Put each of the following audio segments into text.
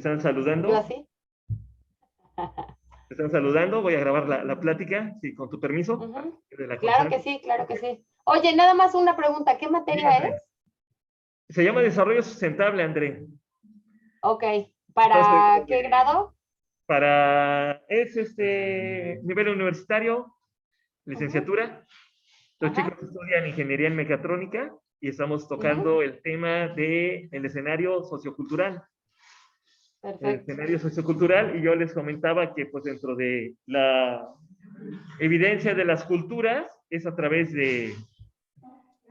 están ¿Yo saludando. así? Te están saludando. Voy a grabar la plática, sí, con tu permiso, de la Claro que constante. sí, claro que sí. Oye, nada más una pregunta, ¿qué Dime, materia es? André. Se llama desarrollo sustentable, André. Ok, Entonces, ¿para qué grado? es nivel universitario, Ujú. licenciatura. Los chicos Ajá. estudian ingeniería en mecatrónica y estamos Ujú. tocando el tema del escenario sociocultural. El Perfecto. escenario sociocultural, y yo les comentaba que pues dentro de la evidencia de las culturas es a través de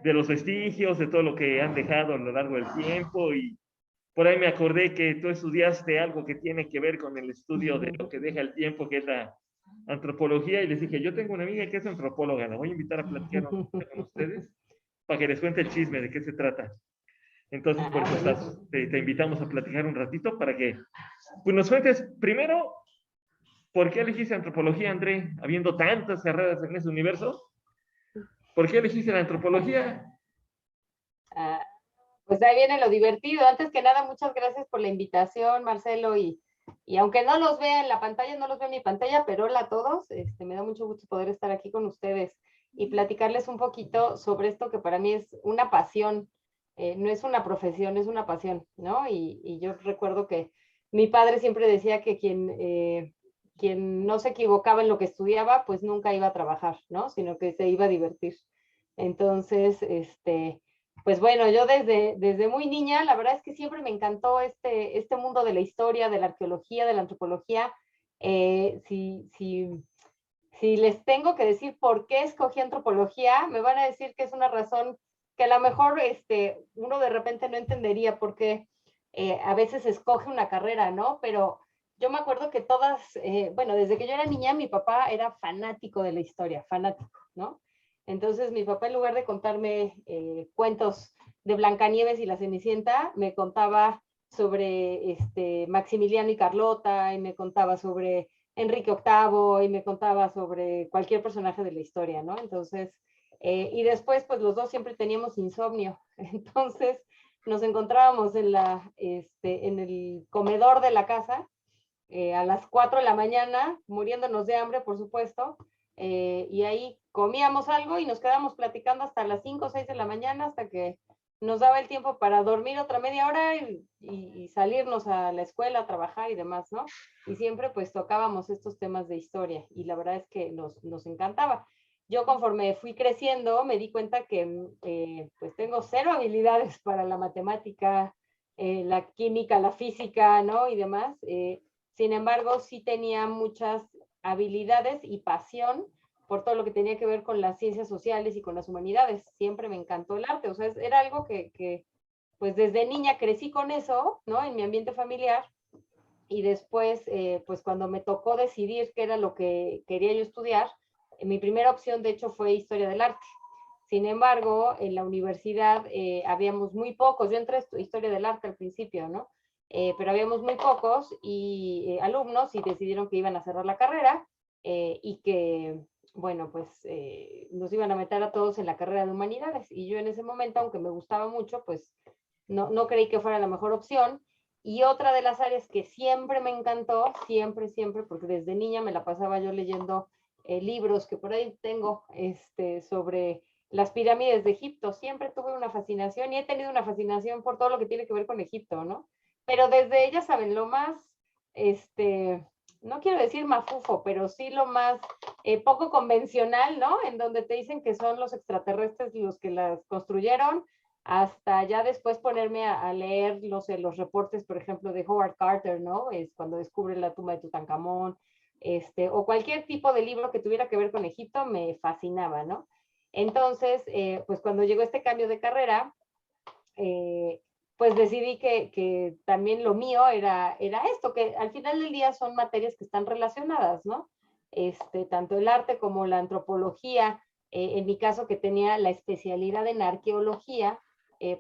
los vestigios, de todo lo que han dejado a lo largo del tiempo, y por ahí me acordé que tú estudiaste algo que tiene que ver con el estudio de lo que deja el tiempo, que es la antropología, y les dije, yo tengo una amiga que es antropóloga, la voy a invitar a platicar un poquito con ustedes para que les cuente el chisme de qué se trata. Entonces, por Ah, eso buenísimo. te invitamos a platicar un ratito para que pues, nos cuentes primero por qué elegiste antropología, André, habiendo tantas carreras en ese universo. ¿Por qué elegiste la antropología? Ah, pues ahí viene lo divertido. Antes que nada, muchas gracias por la invitación, Marcelo, y aunque no los vea en la pantalla, no los veo en mi pantalla, pero hola a todos, me da mucho gusto poder estar aquí con ustedes y platicarles un poquito sobre esto que para mí es una pasión, no es una profesión, es una pasión, ¿no? Y yo recuerdo que mi padre siempre decía que quien no se equivocaba en lo que estudiaba, pues nunca iba a trabajar, ¿no? Sino que se iba a divertir. Entonces, pues bueno, yo desde muy niña, la verdad es que siempre me encantó este mundo de la historia, de la arqueología, de la antropología. Si les tengo que decir por qué escogí antropología, me van a decir que es una razón que a lo mejor uno de repente no entendería por qué a veces escoge una carrera, ¿no? Pero yo me acuerdo que bueno, desde que yo era niña, mi papá era fanático de la historia, fanático, ¿no? Entonces mi papá, en lugar de contarme cuentos de Blancanieves y la Cenicienta, me contaba sobre Maximiliano y Carlota, y me contaba sobre Enrique VIII, y me contaba sobre cualquier personaje de la historia, ¿no? Entonces, y después, pues los dos siempre teníamos insomnio. Entonces, nos encontrábamos en el comedor de la casa a las 4 de la mañana, muriéndonos de hambre, por supuesto, y ahí comíamos algo y nos quedamos platicando hasta las 5 o 6 de la mañana, hasta que nos daba el tiempo para dormir otra media hora y salirnos a la escuela, a trabajar y demás, ¿no? Y siempre pues tocábamos estos temas de historia y la verdad es que nos encantaba. Yo conforme fui creciendo me di cuenta que pues tengo cero habilidades para la matemática, la química, la física, ¿no? Y demás. Sin embargo, sí tenía muchas habilidades y pasión por todo lo que tenía que ver con las ciencias sociales y con las humanidades. Siempre me encantó el arte, o sea, era algo que pues desde niña crecí con eso, ¿no? En mi ambiente familiar, y después, pues cuando me tocó decidir qué era lo que quería yo estudiar, mi primera opción de hecho fue historia del arte. Sin embargo, en la universidad habíamos muy pocos, yo entré a historia del arte al principio, ¿no? Pero habíamos muy pocos alumnos y decidieron que iban a cerrar la carrera y que, bueno, pues nos iban a meter a todos en la carrera de humanidades. Y yo en ese momento, aunque me gustaba mucho, pues no creí que fuera la mejor opción. Y otra de las áreas que siempre me encantó, siempre, porque desde niña me la pasaba yo leyendo libros que por ahí tengo sobre las pirámides de Egipto. Siempre tuve una fascinación y he tenido una fascinación por todo lo que tiene que ver con Egipto, ¿no? Pero desde ella, ¿saben? Lo más, no quiero decir mafufo, pero sí lo más poco convencional, ¿no? En donde te dicen que son los extraterrestres los que las construyeron, hasta ya después ponerme a leer los reportes, por ejemplo, de Howard Carter, ¿no? Es cuando descubre la tumba de Tutankamón, o cualquier tipo de libro que tuviera que ver con Egipto, me fascinaba, ¿no? Entonces, pues cuando llegó este cambio de carrera, pues decidí que también lo mío era esto, que al final del día son materias que están relacionadas, ¿no? Tanto el arte como la antropología, en mi caso que tenía la especialidad en arqueología,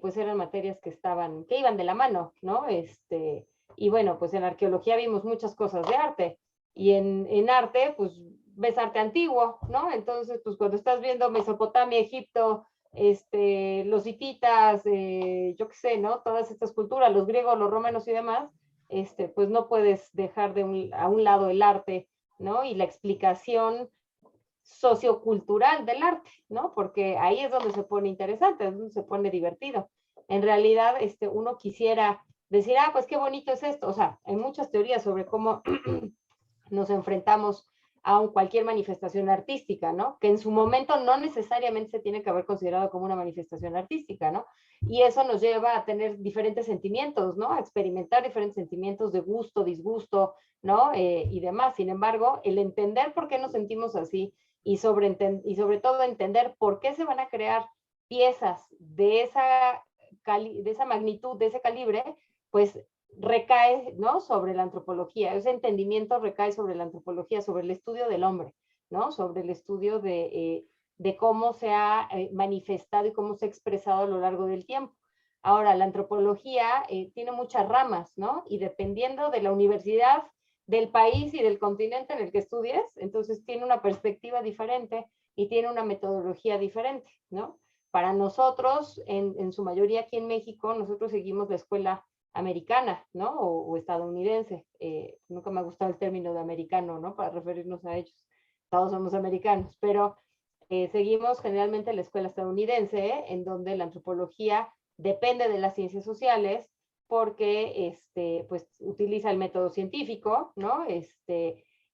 pues eran materias que iban de la mano, ¿no? Y bueno, pues en arqueología vimos muchas cosas de arte, y en arte, pues ves arte antiguo, ¿no? Entonces, pues cuando estás viendo Mesopotamia, Egipto, los hititas, yo qué sé, ¿no? Todas estas culturas, los griegos, los romanos y demás, pues no puedes dejar a un lado el arte, ¿no? Y la explicación sociocultural del arte, ¿no? Porque ahí es donde se pone interesante, es donde se pone divertido. En realidad, uno quisiera decir, ah, pues qué bonito es esto. O sea, hay muchas teorías sobre cómo nos enfrentamos a cualquier manifestación artística, ¿no? Que en su momento no necesariamente se tiene que haber considerado como una manifestación artística, ¿no? Y eso nos lleva a tener diferentes sentimientos, ¿no? A experimentar diferentes sentimientos de gusto, disgusto, ¿no? Y demás. Sin embargo, el entender por qué nos sentimos así y sobre todo entender por qué se van a crear piezas de esa magnitud, de ese calibre, pues recae, ¿no? Sobre la antropología. Ese entendimiento recae sobre la antropología, sobre el estudio del hombre, ¿no? Sobre el estudio de cómo se ha manifestado y cómo se ha expresado a lo largo del tiempo. Ahora, la antropología tiene muchas ramas, ¿no? Y dependiendo de la universidad, del país y del continente en el que estudies, entonces tiene una perspectiva diferente y tiene una metodología diferente, ¿no? Para nosotros, en su mayoría aquí en México, nosotros seguimos la escuela americana, ¿no? O estadounidense. Nunca me ha gustado el término de americano, ¿no? Para referirnos a ellos. Todos somos americanos, pero seguimos generalmente la escuela estadounidense, en donde la antropología depende de las ciencias sociales porque pues utiliza el método científico, ¿no?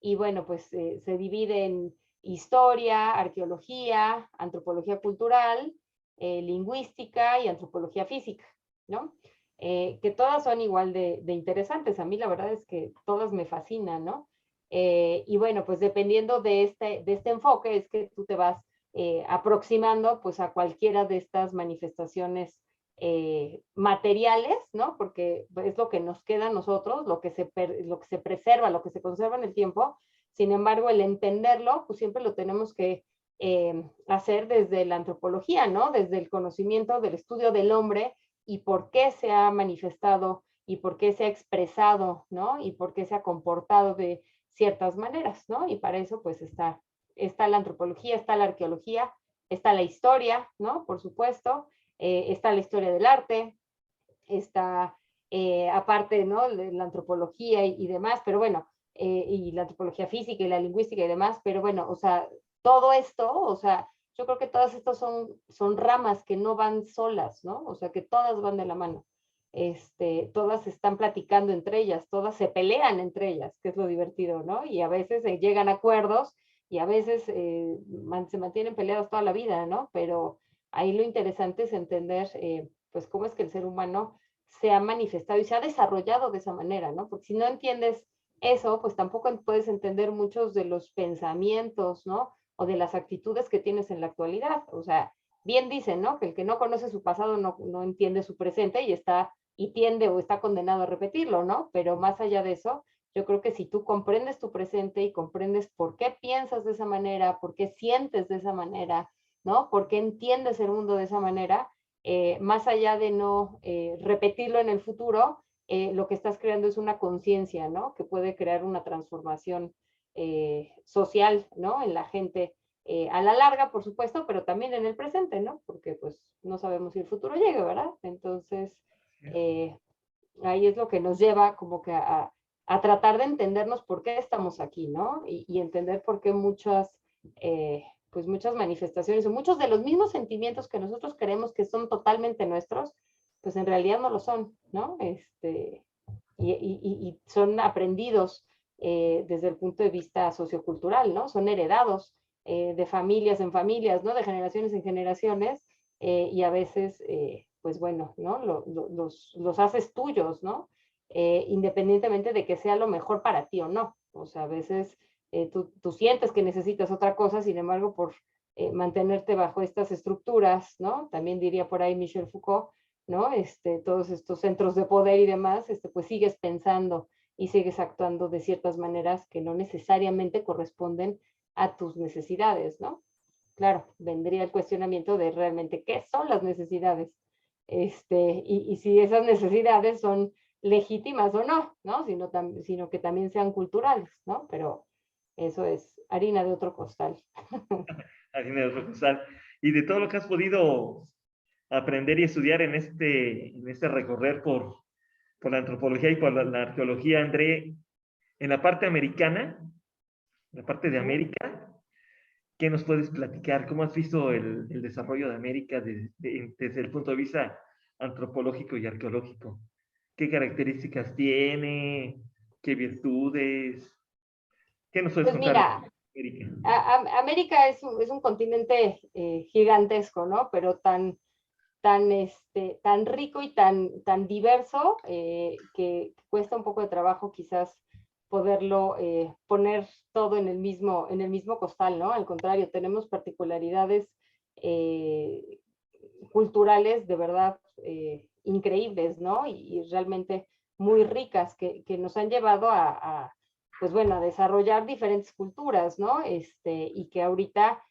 Y bueno, pues se divide en historia, arqueología, antropología cultural, lingüística y antropología física, ¿no? Que todas son igual de interesantes. A mí la verdad es que todas me fascinan, ¿no? Y bueno, pues dependiendo de este enfoque es que tú te vas aproximando pues a cualquiera de estas manifestaciones materiales, ¿no? Porque es lo que nos queda a nosotros, lo que se preserva, lo que se conserva en el tiempo. Sin embargo, el entenderlo, pues siempre lo tenemos que hacer desde la antropología, ¿no? Desde el conocimiento del estudio del hombre y por qué se ha manifestado y por qué se ha expresado, ¿no? Y por qué se ha comportado de ciertas maneras, ¿no? Y para eso, pues está la antropología, está la arqueología, está la historia, ¿no? Por supuesto, está la historia del arte, está aparte, ¿no? La antropología y demás, pero bueno, y la antropología física y la lingüística y demás, pero bueno, o sea, todo esto, o sea, yo creo que todas estas son ramas que no van solas, ¿no? O sea, que todas van de la mano. Todas están platicando entre ellas, todas se pelean entre ellas, que es lo divertido, ¿no? Y a veces llegan a acuerdos y a veces se mantienen peleados toda la vida, ¿no? Pero ahí lo interesante es entender, pues, cómo es que el ser humano se ha manifestado y se ha desarrollado de esa manera, ¿no? Porque si no entiendes eso, pues tampoco puedes entender muchos de los pensamientos, ¿no? O de las actitudes que tienes en la actualidad. O sea, bien dicen, ¿no? Que el que no conoce su pasado no entiende su presente y tiende o está condenado a repetirlo, ¿no? Pero más allá de eso, yo creo que si tú comprendes tu presente y comprendes por qué piensas de esa manera, por qué sientes de esa manera, ¿no? ¿Por qué entiendes el mundo de esa manera? Más allá de no repetirlo en el futuro, lo que estás creando es una conciencia, ¿no? Que puede crear una transformación social, ¿no? En la gente a la larga, por supuesto, pero también en el presente, ¿no? Porque pues no sabemos si el futuro llegue, ¿verdad? Entonces, ahí es lo que nos lleva como que a tratar de entendernos por qué estamos aquí, ¿no? Y entender por qué pues muchas manifestaciones o muchos de los mismos sentimientos que nosotros creemos que son totalmente nuestros, pues en realidad no lo son, ¿no? Y son aprendidos desde el punto de vista sociocultural, ¿no? Son heredados de familias en familias, ¿no? De generaciones en generaciones, y a veces, pues bueno, ¿no? Los haces tuyos, ¿no? Independientemente de que sea lo mejor para ti o no. O sea, a veces tú sientes que necesitas otra cosa, sin embargo, por mantenerte bajo estas estructuras, ¿no? También diría por ahí Michel Foucault, ¿no? Todos estos centros de poder y demás, pues sigues pensando y sigues actuando de ciertas maneras que no necesariamente corresponden a tus necesidades, ¿no? Claro, vendría el cuestionamiento de realmente qué son las necesidades, y si esas necesidades son legítimas o no, ¿no? Sino que también sean culturales, ¿no? Pero eso es harina de otro costal. Harina de otro costal. Y de todo lo que has podido aprender y estudiar en este recorrer por la antropología y por la arqueología, André, en la parte americana, en la parte de América, ¿qué nos puedes platicar? ¿Cómo has visto el desarrollo de América desde el punto de vista antropológico y arqueológico? ¿Qué características tiene? ¿Qué virtudes? ¿Qué nos puedes Pues contar de mira, América? América es un continente gigantesco, ¿no? Pero tan rico y tan diverso que cuesta un poco de trabajo quizás poderlo poner todo en el mismo costal, ¿no? Al contrario, tenemos particularidades eh, culturales de verdad increíbles, ¿no? Y realmente muy ricas que nos han llevado pues bueno, a desarrollar diferentes culturas, ¿no? Y que ahorita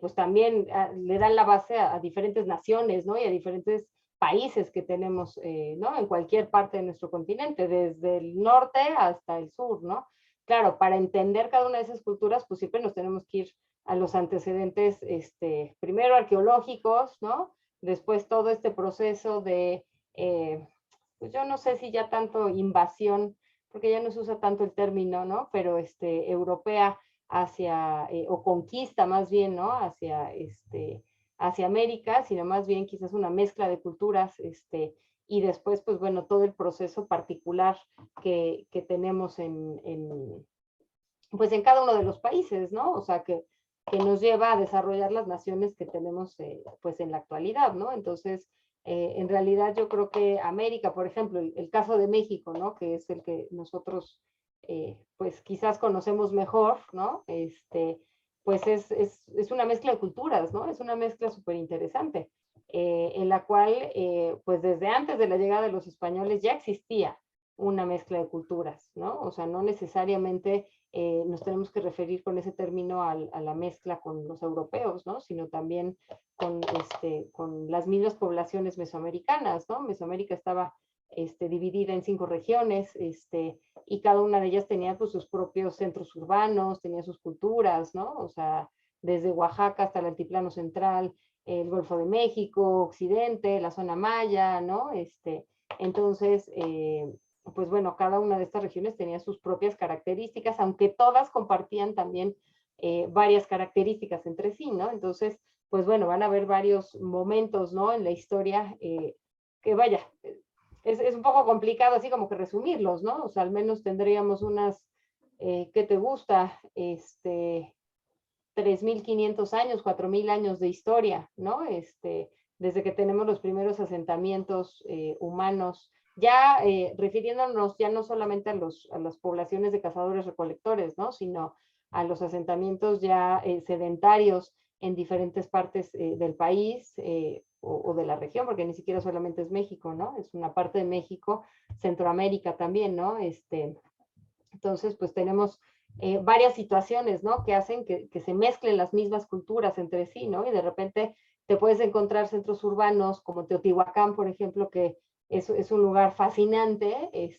pues también le dan la base a diferentes naciones, ¿no? Y a diferentes países que tenemos, ¿no? En cualquier parte de nuestro continente, desde el norte hasta el sur, ¿no? Claro, para entender cada una de esas culturas, pues siempre nos tenemos que ir a los antecedentes, primero arqueológicos, ¿no? Después todo este proceso pues yo no sé si ya tanto invasión, porque ya no se usa tanto el término, ¿no? Pero europea hacia, o conquista más bien, ¿no? Hacia América, sino más bien quizás una mezcla de culturas, y después, pues bueno, todo el proceso particular que tenemos pues en cada uno de los países, ¿no? O sea, que nos lleva a desarrollar las naciones que tenemos, pues en la actualidad, ¿no? Entonces, en realidad yo creo que América, por ejemplo, el caso de México, ¿no? Que es el que nosotros, pues quizás conocemos mejor, ¿no? Pues es una mezcla de culturas, ¿no? Es una mezcla súper interesante, en la cual, pues desde antes de la llegada de los españoles ya existía una mezcla de culturas, ¿no? O sea, no necesariamente nos tenemos que referir con ese término a la mezcla con los europeos, ¿no? Sino también con las mismas poblaciones mesoamericanas, ¿no? Mesoamérica estaba dividida en 5 regiones, y cada una de ellas tenía pues, sus propios centros urbanos, tenía sus culturas, ¿no? O sea, desde Oaxaca hasta el Altiplano Central, el Golfo de México, Occidente, la zona maya, ¿no? Entonces, pues bueno, cada una de estas regiones tenía sus propias características, aunque todas compartían también varias características entre sí, ¿no? Entonces, pues bueno, van a haber varios momentos, ¿no? En la historia que vaya, es un poco complicado así como que resumirlos, ¿no? O sea, al menos tendríamos unas, ¿qué te gusta? 3.500 años, 4.000 años de historia, ¿no? Desde que tenemos los primeros asentamientos humanos, ya refiriéndonos ya no solamente a las poblaciones de cazadores-recolectores, ¿no? Sino a los asentamientos ya sedentarios en diferentes partes del país o de la región, porque ni siquiera solamente es México, ¿no? Es una parte de México, Centroamérica también, ¿no? Entonces, pues tenemos varias situaciones, ¿no? Que hacen que se mezclen las mismas culturas entre sí, ¿no? Y de repente te puedes encontrar centros urbanos como Teotihuacán, por ejemplo, que es un lugar fascinante,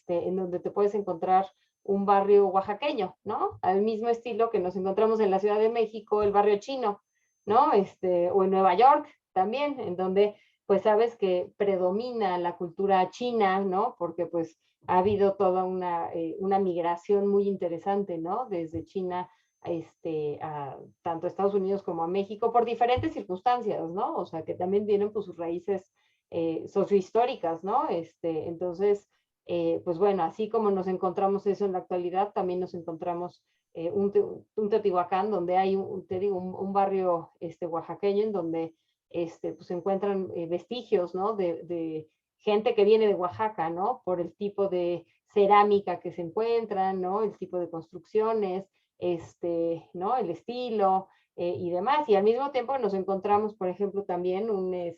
en donde te puedes encontrar un barrio oaxaqueño, ¿no? Al mismo estilo que nos encontramos en la Ciudad de México, el barrio chino, ¿no? O en Nueva York también, en donde pues sabes que predomina la cultura china, ¿no? Porque pues ha habido toda una migración muy interesante, ¿no? Desde China tanto a Estados Unidos como a México por diferentes circunstancias, ¿no? O sea, que también vienen por sus raíces sociohistóricas, ¿no? Entonces, pues bueno, así como nos encontramos eso en la actualidad, también nos encontramos un Teotihuacán donde hay, te digo, un barrio oaxaqueño en donde pues se encuentran vestigios, ¿no? De gente que viene de Oaxaca, ¿no? Por el tipo de cerámica que se encuentran, ¿no? El tipo de construcciones, ¿no? El estilo y demás. Y al mismo tiempo nos encontramos, por ejemplo, también una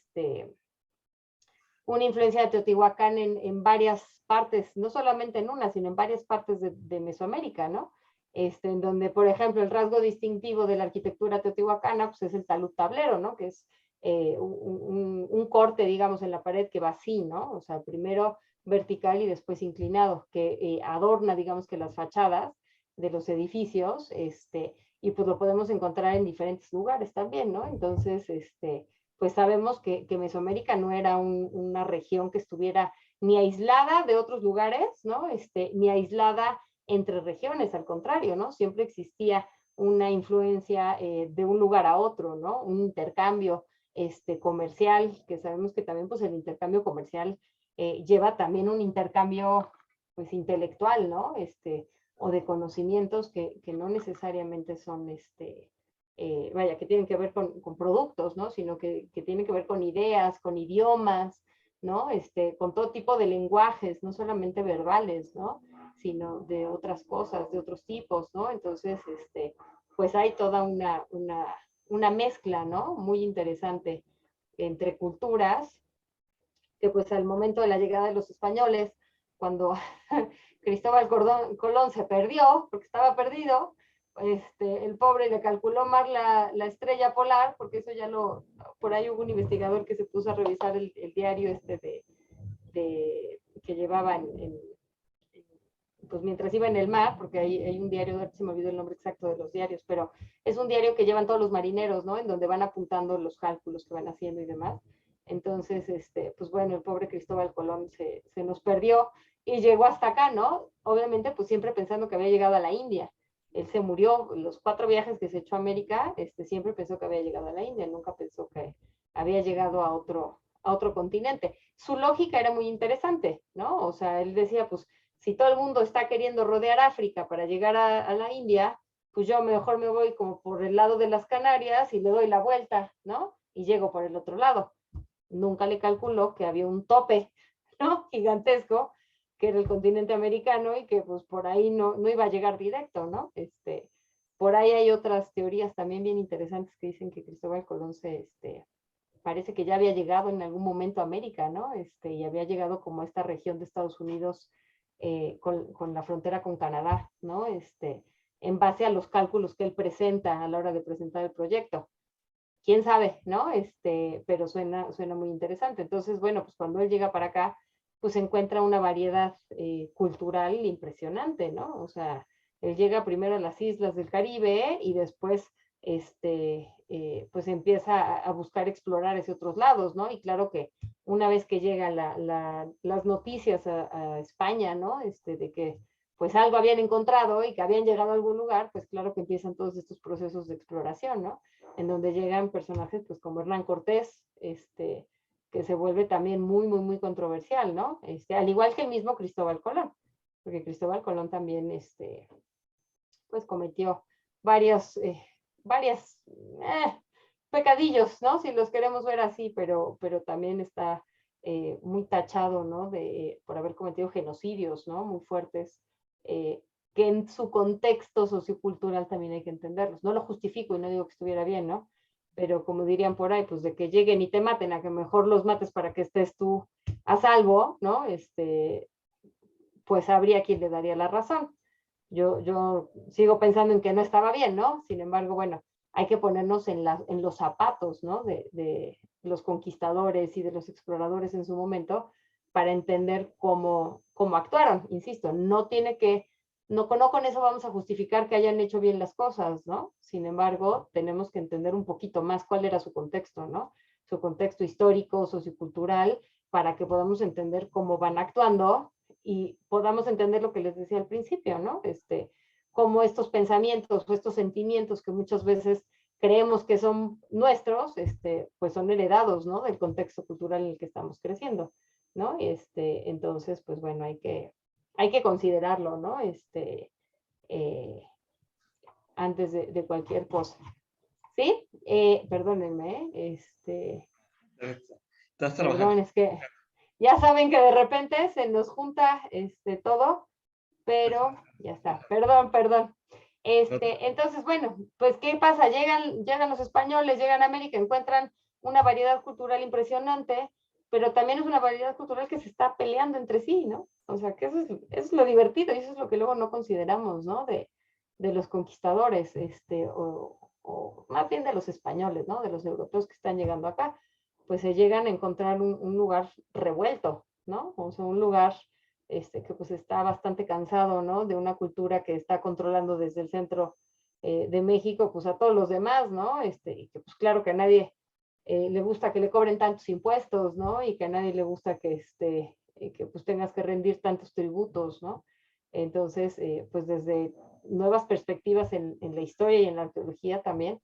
influencia de Teotihuacán en varias partes, no solamente en una, sino en varias partes de Mesoamérica, ¿no? En donde, por ejemplo, el rasgo distintivo de la arquitectura teotihuacana pues, es el talud tablero, ¿no? Que es un corte, digamos, en la pared que va así, ¿no? O sea, primero vertical y después inclinado, que adorna, digamos, que las fachadas de los edificios, y pues lo podemos encontrar en diferentes lugares también, ¿no? Entonces, pues sabemos que Mesoamérica no era una región que estuviera ni aislada de otros lugares, ¿no? Ni aislada entre regiones, al contrario, ¿no? Siempre existía una influencia de un lugar a otro, ¿no? Un intercambio comercial, que sabemos que también pues el intercambio comercial lleva también un intercambio pues intelectual, ¿no? O de conocimientos que no necesariamente son, vaya, que tienen que ver con productos, ¿no? Sino que tienen que ver con ideas, con idiomas, ¿no? Con todo tipo de lenguajes, no solamente verbales, ¿no? Sino de otras cosas, de otros tipos, ¿no? Entonces, pues hay toda una mezcla, ¿no? Muy interesante entre culturas, que pues al momento de la llegada de los españoles, cuando Cristóbal Colón se perdió, porque estaba perdido, el pobre le calculó mal la estrella polar, porque eso ya por ahí hubo un investigador que se puso a revisar el diario que llevaba pues mientras iba en el mar, porque hay un diario, se me olvidó el nombre exacto de los diarios, pero es un diario que llevan todos los marineros, ¿no? En donde van apuntando los cálculos que van haciendo y demás. Entonces, pues bueno, el pobre Cristóbal Colón se nos perdió y llegó hasta acá, ¿no? Obviamente, pues siempre pensando que había llegado a la India. Él se murió, los 4 viajes que se echó a América, siempre pensó que había llegado a la India, nunca pensó que había llegado a otro continente. Su lógica era muy interesante, ¿no? O sea, él decía, pues, si todo el mundo está queriendo rodear África para llegar a la India, pues yo mejor me voy como por el lado de las Canarias y le doy la vuelta, ¿no? Y llego por el otro lado. Nunca le calculó que había un tope, ¿no? Gigantesco, que era el continente americano y que pues por ahí no iba a llegar directo, ¿no? Por ahí hay otras teorías también bien interesantes que dicen que Cristóbal Colón parece que ya había llegado en algún momento a América, ¿no? Y había llegado como a esta región de Estados Unidos con la frontera con Canadá, ¿no? En base a los cálculos que él presenta a la hora de presentar el proyecto. Quién sabe, ¿no? Pero suena muy interesante. Entonces, bueno, pues cuando él llega para acá, pues encuentra una variedad cultural impresionante, ¿no? O sea, él llega primero a las islas del Caribe y después, pues empieza a buscar explorar esos otros lados, ¿no? Y claro que una vez que llegan las noticias a España, ¿no? De que pues algo habían encontrado y que habían llegado a algún lugar, pues claro que empiezan todos estos procesos de exploración, ¿no? En donde llegan personajes pues como Hernán Cortés, que se vuelve también muy, muy, muy controversial, ¿no? Al igual que el mismo Cristóbal Colón, porque Cristóbal Colón también, pues cometió varias pecadillos, ¿no? Si los queremos ver así, pero también está muy tachado, ¿no? Por haber cometido genocidios, ¿no? Muy fuertes, que en su contexto sociocultural también hay que entenderlos. No lo justifico y no digo que estuviera bien, ¿no? Pero como dirían por ahí, pues de que lleguen y te maten, a que mejor los mates para que estés tú a salvo, ¿no? Pues habría quien le daría la razón. Yo sigo pensando en que no estaba bien, ¿no? Sin embargo, bueno, hay que ponernos en los zapatos, ¿no? De los conquistadores y de los exploradores en su momento para entender cómo actuaron. Insisto, no con eso vamos a justificar que hayan hecho bien las cosas, ¿no? Sin embargo, tenemos que entender un poquito más cuál era su contexto, ¿no? Su contexto histórico, sociocultural, para que podamos entender cómo van actuando y podamos entender lo que les decía al principio, ¿no? Cómo estos pensamientos o estos sentimientos que muchas veces creemos que son nuestros, pues son heredados, ¿no? Del contexto cultural en el que estamos creciendo, ¿no? Entonces, pues bueno, hay que considerarlo, ¿no? Eh, Antes de cualquier cosa. ¿Sí? Perdónenme, Estás trabajando. perdón, es que ya saben que de repente se nos junta todo, pero ya está, perdón. Entonces, bueno, pues, ¿qué pasa? Llegan los españoles, llegan a América, encuentran una variedad cultural impresionante, pero también es una variedad cultural que se está peleando entre sí, ¿no? O sea, que eso es lo divertido y eso es lo que luego no consideramos, ¿no? De los conquistadores, o más bien de los españoles, ¿no? De los europeos que están llegando acá, pues se llegan a encontrar un lugar revuelto, ¿no? O sea, un lugar que pues está bastante cansado, ¿no? De una cultura que está controlando desde el centro de México, pues a todos los demás, ¿no? Y que pues claro que a nadie le gusta que le cobren tantos impuestos, ¿no? Y que a nadie le gusta que que pues tengas que rendir tantos tributos, ¿no? Entonces, pues desde nuevas perspectivas en la historia y en la arqueología también,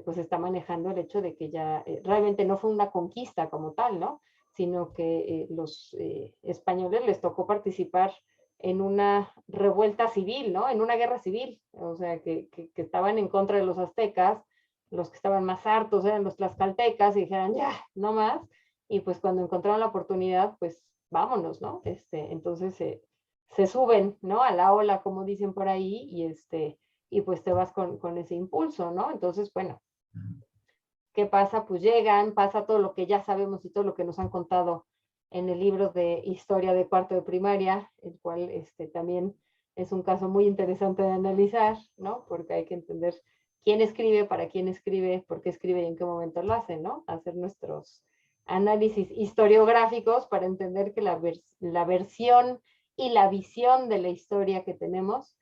pues está manejando el hecho de que ya realmente no fue una conquista como tal, ¿no? Sino que los españoles les tocó participar en una revuelta civil, ¿no? En una guerra civil, o sea, que estaban en contra de los aztecas, los que estaban más hartos eran los tlaxcaltecas y dijeron, ya, no más, y pues cuando encontraron la oportunidad, pues vámonos, ¿no? Entonces se suben, ¿no? A la ola, como dicen por ahí, y pues te vas con ese impulso, ¿no? Entonces, bueno, ¿qué pasa? Pues llegan, pasa todo lo que ya sabemos y todo lo que nos han contado en el libro de historia de cuarto de primaria, el cual también es un caso muy interesante de analizar, ¿no? Porque hay que entender quién escribe, para quién escribe, por qué escribe y en qué momento lo hace, ¿no? Hacer nuestros análisis historiográficos para entender que la versión y la visión de la historia que tenemos,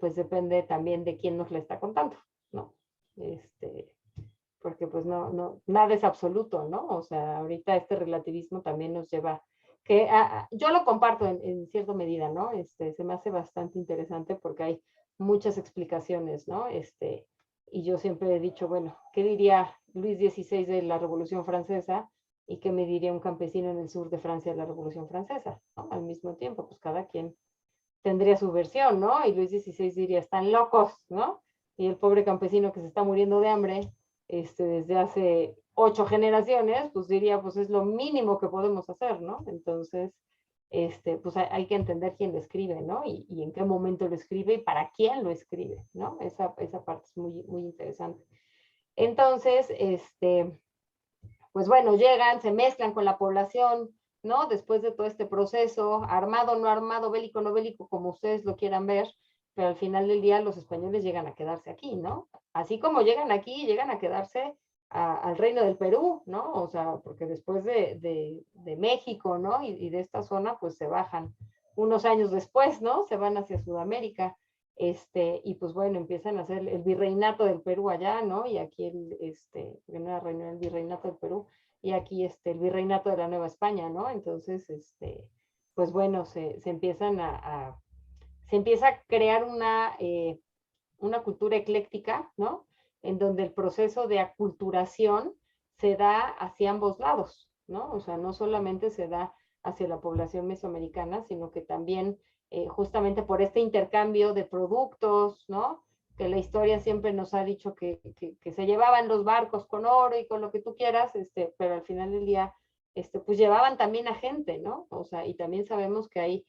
pues depende también de quién nos la está contando, ¿no? Porque pues no, nada es absoluto, ¿no? O sea, ahorita este relativismo también nos lleva, que yo lo comparto en cierta medida, ¿no? Se me hace bastante interesante porque hay muchas explicaciones, ¿no? Y yo siempre he dicho, bueno, ¿qué diría Luis XVI de la Revolución Francesa? ¿Y qué me diría un campesino en el sur de Francia de la Revolución Francesa? ¿No? Al mismo tiempo, pues cada quien tendría su versión, ¿no? Y Luis XVI diría, están locos, ¿no? Y el pobre campesino que se está muriendo de hambre desde hace 8 generaciones, pues diría, pues es lo mínimo que podemos hacer, ¿no? Entonces, pues hay que entender quién lo escribe, ¿no? Y en qué momento lo escribe y para quién lo escribe, ¿no? Esa parte es muy, muy interesante. Entonces, pues bueno, llegan, se mezclan con la población, ¿no? Después de todo este proceso, armado, no armado, bélico, no bélico, como ustedes lo quieran ver, pero al final del día los españoles llegan a quedarse aquí, ¿no? Así como llegan aquí, llegan a quedarse al reino del Perú, ¿no? O sea, porque después de México, ¿no? Y de esta zona, pues se bajan unos años después, ¿no? Se van hacia Sudamérica. Y pues bueno, empiezan a hacer el virreinato del Perú allá, ¿no? Y aquí no era reino, el virreinato del Perú, y aquí el virreinato de la Nueva España, ¿no? Entonces, pues bueno, se empieza a crear una cultura ecléctica, ¿no? En donde el proceso de aculturación se da hacia ambos lados, ¿no? O sea, no solamente se da hacia la población mesoamericana, sino que también justamente por este intercambio de productos, ¿no? Que la historia siempre nos ha dicho que se llevaban los barcos con oro y con lo que tú quieras, pero al final del día, pues llevaban también a gente, ¿no? O sea, y también sabemos que hay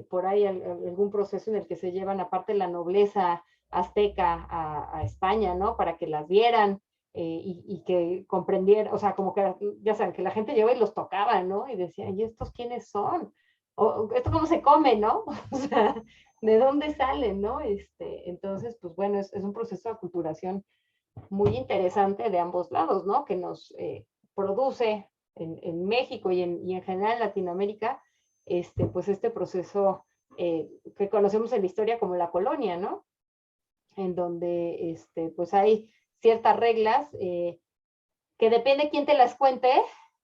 por ahí algún proceso en el que se llevan aparte la nobleza azteca a España, ¿no? Para que las vieran y que comprendieran, o sea, como que ya saben, que la gente llegaba y los tocaba, ¿no? Y decía, ¿y estos quiénes son? O ¿esto cómo se come, no? O sea, ¿de dónde salen, no? Entonces, pues bueno, es un proceso de aculturación muy interesante de ambos lados, ¿no? Que nos produce en México y en general en Latinoamérica, pues este proceso que conocemos en la historia como la colonia, ¿no? En donde pues hay ciertas reglas que depende quién te las cuente,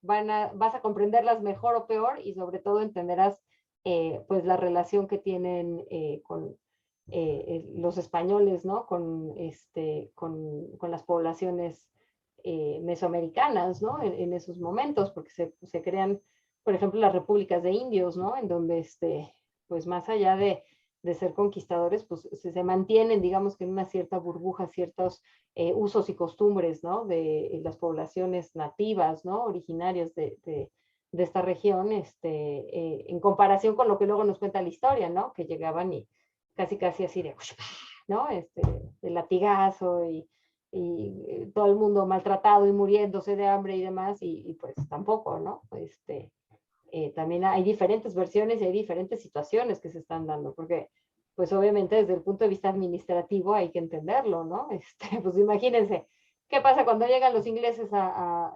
vas a comprenderlas mejor o peor y sobre todo entenderás pues la relación que tienen con los españoles, ¿no? Con las poblaciones mesoamericanas, ¿no? En esos momentos, porque se crean, por ejemplo, las repúblicas de indios, ¿no? En donde, pues más allá de ser conquistadores, pues se mantienen, digamos que en una cierta burbuja, ciertos usos y costumbres, ¿no? De las poblaciones nativas, ¿no? Originarias de esta región, en comparación con lo que luego nos cuenta la historia, ¿no? Que llegaban y casi así de, ¿no? De latigazo y todo el mundo maltratado y muriéndose de hambre y demás, y pues tampoco, ¿no? También hay diferentes versiones y hay diferentes situaciones que se están dando, porque pues obviamente desde el punto de vista administrativo hay que entenderlo, ¿no? Pues imagínense, ¿qué pasa cuando llegan los ingleses a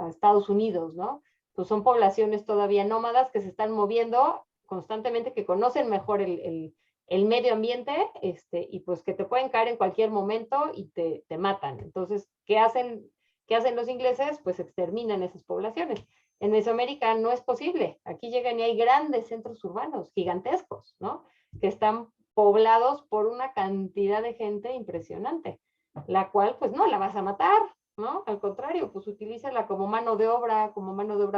Estados Unidos, ¿no? Pues son poblaciones todavía nómadas que se están moviendo constantemente, que conocen mejor el medio ambiente, y pues que te pueden caer en cualquier momento y te matan. Entonces, ¿qué hacen los ingleses? Pues exterminan esas poblaciones. En Mesoamérica no es posible. Aquí llegan y hay grandes centros urbanos, gigantescos, ¿no? Que están poblados por una cantidad de gente impresionante, la cual pues no la vas a matar, ¿no? Al contrario, pues utilízala como mano de obra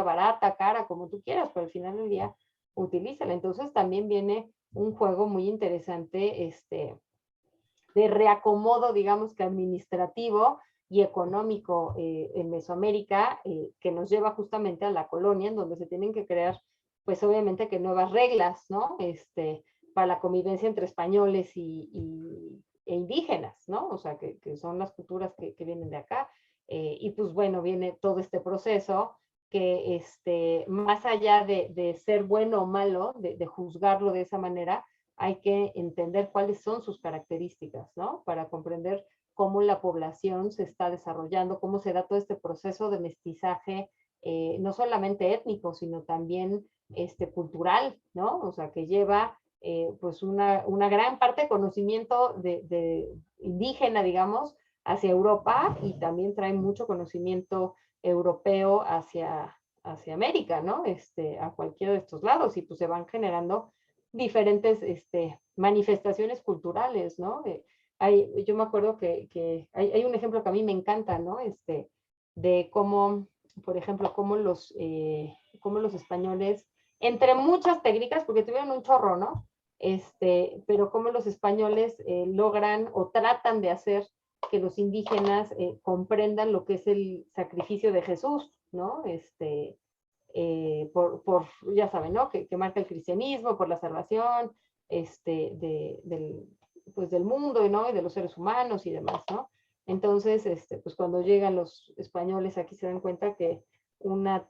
barata, cara, como tú quieras, pero al final del día utilízala. Entonces también viene un juego muy interesante, de reacomodo, digamos que administrativo y económico en Mesoamérica, que nos lleva justamente a la colonia, en donde se tienen que crear, pues obviamente que nuevas reglas, ¿no? Para la convivencia entre españoles e indígenas, ¿no? O sea, que son las culturas que vienen de acá. Y pues bueno, viene todo este proceso que más allá de ser bueno o malo, de juzgarlo de esa manera, hay que entender cuáles son sus características, ¿no? Para comprender cómo la población se está desarrollando, cómo se da todo este proceso de mestizaje, no solamente étnico, sino también cultural, ¿no? O sea, que lleva pues una gran parte de conocimiento de indígena, digamos, hacia Europa y también trae mucho conocimiento europeo hacia América, ¿no? A cualquiera de estos lados y pues se van generando diferentes manifestaciones culturales, ¿no? Yo me acuerdo que hay un ejemplo que a mí me encanta, ¿no? De cómo, por ejemplo, cómo los españoles, entre muchas técnicas, porque tuvieron un chorro, ¿no? Pero cómo los españoles logran o tratan de hacer que los indígenas comprendan lo que es el sacrificio de Jesús, ¿no? Ya saben, ¿no? Que marca el cristianismo, por la salvación pues del mundo, ¿no? Y de los seres humanos y demás, ¿no? Entonces, pues cuando llegan los españoles aquí se dan cuenta que una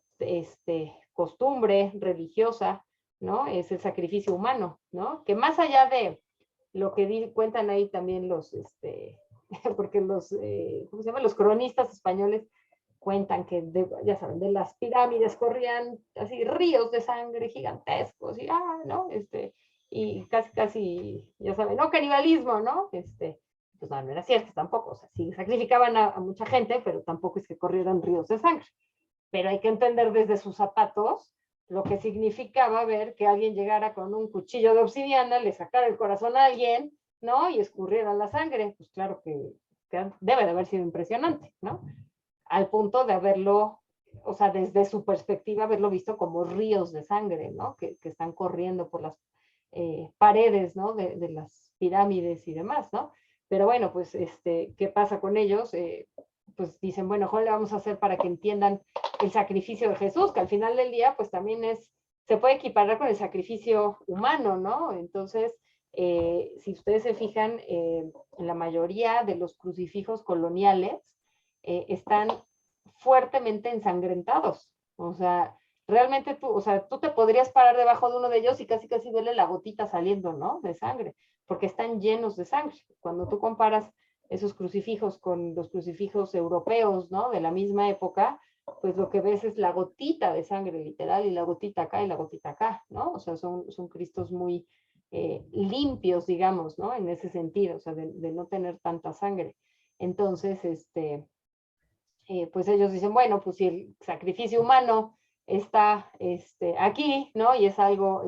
costumbre religiosa, ¿no? Es el sacrificio humano, ¿no? Que más allá de lo que cuentan ahí también porque ¿cómo se llama? Los cronistas españoles cuentan que, ya saben, de las pirámides corrían así ríos de sangre gigantescos y, ¿no? Y casi, ya saben, no, canibalismo, ¿no? Pues no era cierto tampoco, o sea, sí sacrificaban a mucha gente, pero tampoco es que corrieran ríos de sangre. Pero hay que entender desde sus zapatos lo que significaba ver que alguien llegara con un cuchillo de obsidiana, le sacara el corazón a alguien, ¿no? Y escurriera la sangre. Pues claro que debe de haber sido impresionante, ¿no? Al punto de haberlo, o sea, desde su perspectiva, haberlo visto como ríos de sangre, ¿no? Que están corriendo por las paredes, ¿no? De las pirámides y demás, ¿no? Pero bueno, pues, ¿qué pasa con ellos? Pues dicen, bueno, ¿cómo le vamos a hacer para que entiendan el sacrificio de Jesús? Que al final del día, pues también se puede equiparar con el sacrificio humano, ¿no? Entonces, si ustedes se fijan, en la mayoría de los crucifijos coloniales, están fuertemente ensangrentados. O sea, realmente tú te podrías parar debajo de uno de ellos y casi duele la gotita saliendo, ¿no? De sangre, porque están llenos de sangre. Cuando tú comparas esos crucifijos con los crucifijos europeos, ¿no? De la misma época, pues lo que ves es la gotita de sangre literal y la gotita acá y la gotita acá, ¿no? O sea, son cristos muy limpios, digamos, ¿no? En ese sentido, o sea, de no tener tanta sangre. Entonces, pues ellos dicen, bueno, pues si el sacrificio humano está aquí, ¿no? Y es algo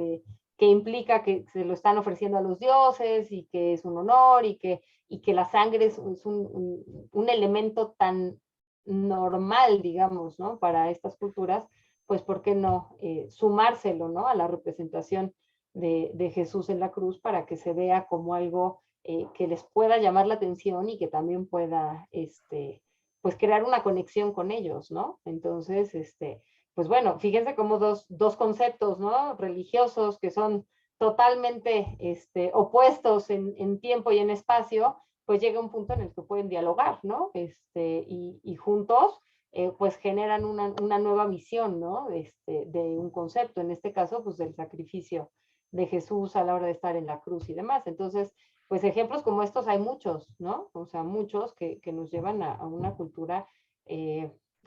que implica que se lo están ofreciendo a los dioses y que es un honor y que la sangre es un elemento tan normal, digamos, ¿no? Para estas culturas, pues ¿por qué no sumárselo, ¿no? A la representación de Jesús en la cruz para que se vea como algo que les pueda llamar la atención y que también pueda, pues crear una conexión con ellos, ¿no? Entonces, pues bueno, fíjense como dos conceptos, ¿no? Religiosos que son totalmente opuestos en tiempo y en espacio, pues llega un punto en el que pueden dialogar, ¿no? Y juntos, pues generan una nueva visión, ¿no? De un concepto, en este caso, pues del sacrificio de Jesús a la hora de estar en la cruz y demás. Entonces, pues ejemplos como estos hay muchos, ¿no? O sea, muchos que nos llevan a una cultura,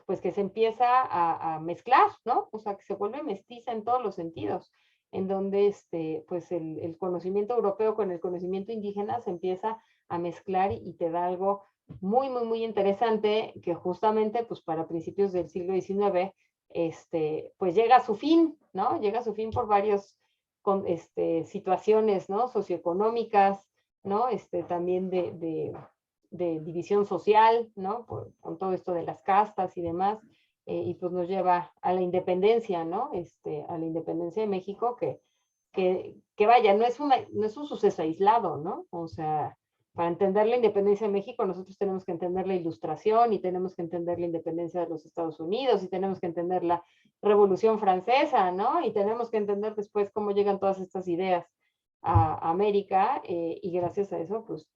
pues que se empieza a mezclar, ¿no? O sea, que se vuelve mestiza en todos los sentidos, en donde, pues el conocimiento europeo con el conocimiento indígena se empieza a mezclar y te da algo muy, muy, muy interesante que justamente, pues para principios del siglo XIX, pues llega a su fin, ¿no? Llega a su fin por varias situaciones, ¿no? Socioeconómicas, ¿no? También de división social, ¿no? Con todo esto de las castas y demás, y pues nos lleva a la independencia, ¿no? A la independencia de México, que vaya, no es un suceso aislado, ¿no? O sea, para entender la independencia de México, nosotros tenemos que entender la Ilustración y tenemos que entender la independencia de los Estados Unidos y tenemos que entender la Revolución Francesa, ¿no? Y tenemos que entender después cómo llegan todas estas ideas a América, y gracias a eso, pues,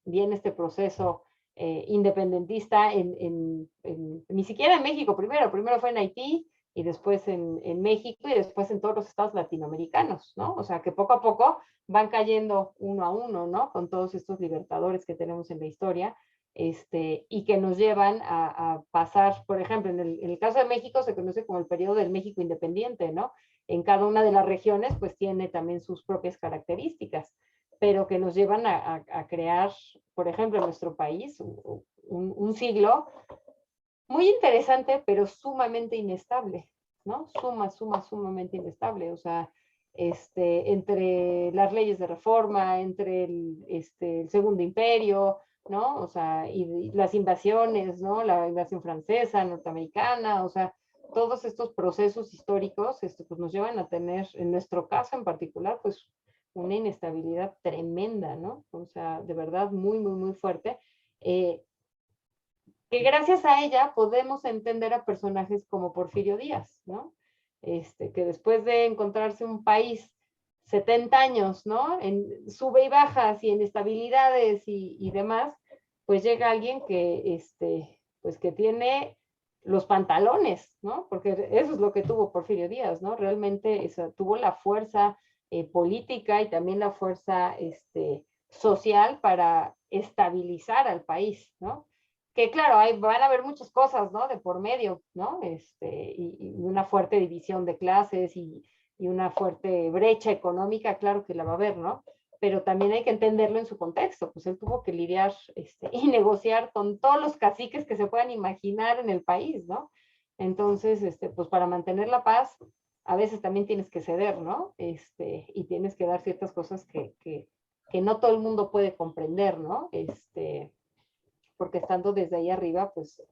viene este proceso independentista ni siquiera en México primero fue en Haití y después en México y después en todos los estados latinoamericanos, ¿no? O sea, que poco a poco van cayendo uno a uno, ¿no? Con todos estos libertadores que tenemos en la historia, y que nos llevan a pasar, por ejemplo, en el caso de México se conoce como el periodo del México independiente, ¿no? En cada una de las regiones, pues tiene también sus propias características, pero que nos llevan a crear, por ejemplo, en nuestro país, un siglo muy interesante, pero sumamente inestable, ¿no? Sumamente inestable. O sea, entre las leyes de reforma, entre el Segundo Imperio, ¿no? O sea, y las invasiones, ¿no? La invasión francesa, norteamericana, o sea, todos estos procesos históricos, pues nos llevan a tener, en nuestro caso en particular, pues una inestabilidad tremenda, ¿no? O sea, de verdad muy fuerte. Que gracias a ella podemos entender a personajes como Porfirio Díaz, ¿no? Que después de encontrarse un país 70 años, ¿no? En sube y bajas y en estabilidades y demás, pues llega alguien que, pues que tiene los pantalones, ¿no? Porque eso es lo que tuvo Porfirio Díaz, ¿no? Realmente tuvo la fuerza política y también la fuerza social para estabilizar al país, ¿no? Que claro, van a haber muchas cosas, ¿no? De por medio, ¿no? Y una fuerte división de clases y una fuerte brecha económica, claro que la va a haber, ¿no? Pero también hay que entenderlo en su contexto, pues él tuvo que lidiar y negociar con todos los caciques que se puedan imaginar en el país, ¿no? Entonces, pues para mantener la paz, a veces también tienes que ceder, ¿no? Y tienes que dar ciertas cosas que no todo el mundo puede comprender, ¿no? Porque estando desde ahí arriba, pues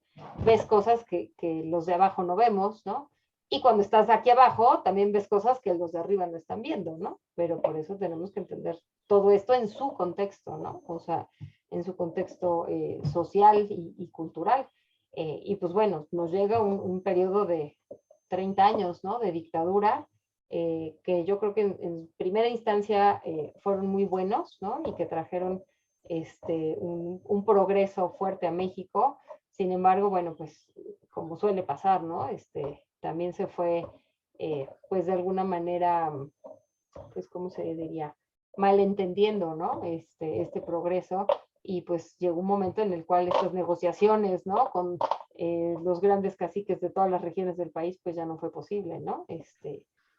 ves cosas que los de abajo no vemos, ¿no? Y cuando estás aquí abajo, también ves cosas que los de arriba no están viendo, ¿no? Pero por eso tenemos que entender todo esto en su contexto, ¿no? O sea, en su contexto social y cultural. Y pues bueno, nos llega un periodo de 30 años, ¿no? De dictadura, que yo creo que en primera instancia fueron muy buenos, ¿no? Y que trajeron un progreso fuerte a México. Sin embargo, bueno, pues como suele pasar, ¿no? También se fue, pues de alguna manera, pues, ¿cómo se diría? Malentendiendo, ¿no? Este progreso. Y pues llegó un momento en el cual estas negociaciones, ¿no? Con los grandes caciques de todas las regiones del país, pues ya no fue posible, ¿no?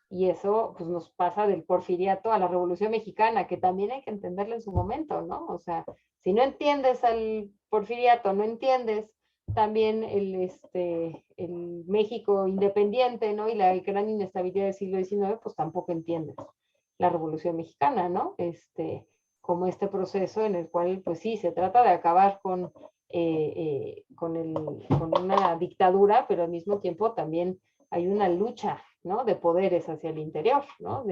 Y eso pues nos pasa del porfiriato a la Revolución Mexicana, que también hay que entenderla en su momento, ¿no? O sea, si no entiendes al porfiriato, no entiendes también el México independiente, ¿no? Y la gran inestabilidad del siglo XIX, pues tampoco entiendes la Revolución Mexicana, ¿no? Como este proceso en el cual, pues sí, se trata de acabar con una dictadura, pero al mismo tiempo también hay una lucha, ¿no? De poderes hacia el interior, ¿no?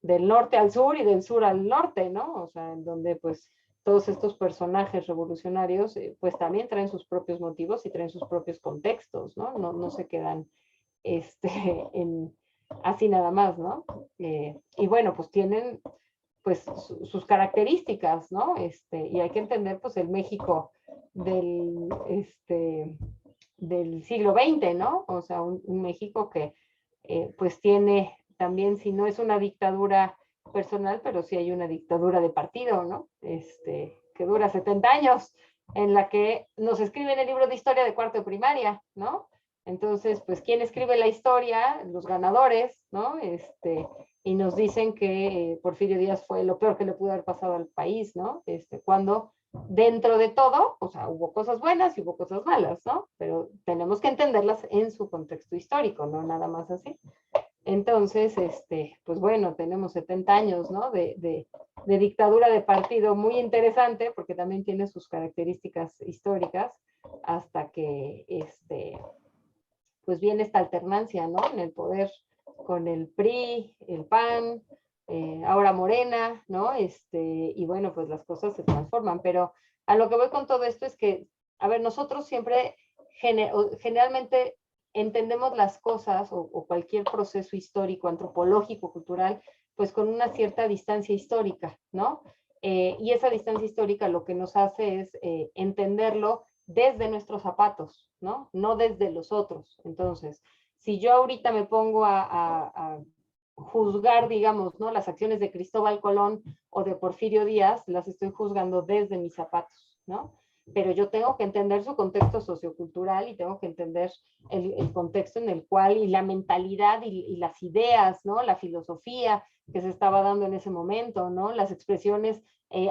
Del norte al sur y del sur al norte, ¿no? O sea, en donde pues todos estos personajes revolucionarios pues también traen sus propios motivos y traen sus propios contextos, ¿no? No se quedan así nada más, ¿no? Y bueno, pues tienen pues sus características, ¿no? Y hay que entender pues el México del, del siglo XX, ¿no? O sea, un México que pues tiene también, si no es una dictadura personal, pero sí hay una dictadura de partido, ¿no? Que dura 70 años, en la que nos escriben el libro de historia de cuarto de primaria, ¿no? Entonces, pues, ¿quién escribe la historia? Los ganadores, ¿no? Y nos dicen que Porfirio Díaz fue lo peor que le pudo haber pasado al país, ¿no? Cuando dentro de todo, o sea, hubo cosas buenas y hubo cosas malas, ¿no? Pero tenemos que entenderlas en su contexto histórico, no nada más así. Entonces, pues bueno, tenemos 70 años, ¿no? De dictadura de partido muy interesante, porque también tiene sus características históricas, hasta que, pues viene esta alternancia, ¿no? En el poder con el PRI, el PAN, ahora Morena, ¿no? Y bueno, pues las cosas se transforman, pero a lo que voy con todo esto es que, a ver, nosotros siempre generalmente entendemos las cosas o cualquier proceso histórico, antropológico, cultural, pues con una cierta distancia histórica, ¿no? Y esa distancia histórica lo que nos hace es entenderlo desde nuestros zapatos, ¿no? No desde los otros. Entonces, si yo ahorita me pongo a juzgar, digamos, ¿no? Las acciones de Cristóbal Colón o de Porfirio Díaz, las estoy juzgando desde mis zapatos, ¿no? Pero yo tengo que entender su contexto sociocultural y tengo que entender el contexto en el cual y la mentalidad y las ideas, ¿no? La filosofía que se estaba dando en ese momento, ¿no? Las expresiones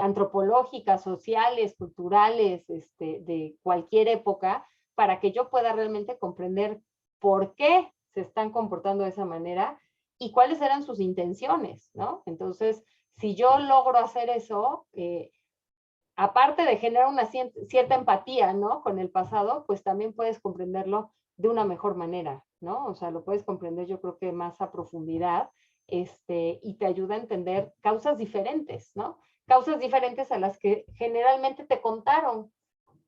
antropológicas, sociales, culturales, de cualquier época, para que yo pueda realmente comprender por qué se están comportando de esa manera y cuáles eran sus intenciones, ¿no? Entonces, si yo logro hacer eso, aparte de generar una cierta empatía, ¿no? Con el pasado, pues también puedes comprenderlo de una mejor manera, ¿no? O sea, lo puedes comprender yo creo que más a profundidad, y te ayuda a entender causas diferentes, ¿no? Causas diferentes a las que generalmente te contaron,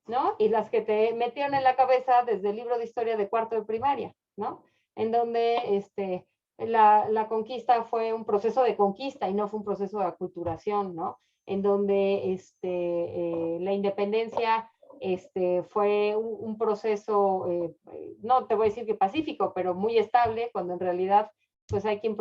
¿no? Y las que te metieron en la cabeza desde el libro de historia de cuarto de primaria, ¿no? En donde la conquista fue un proceso de conquista y no fue un proceso de aculturación, ¿no? En donde la independencia fue un proceso, no te voy a decir que pacífico, pero muy estable, cuando en realidad pues hay quien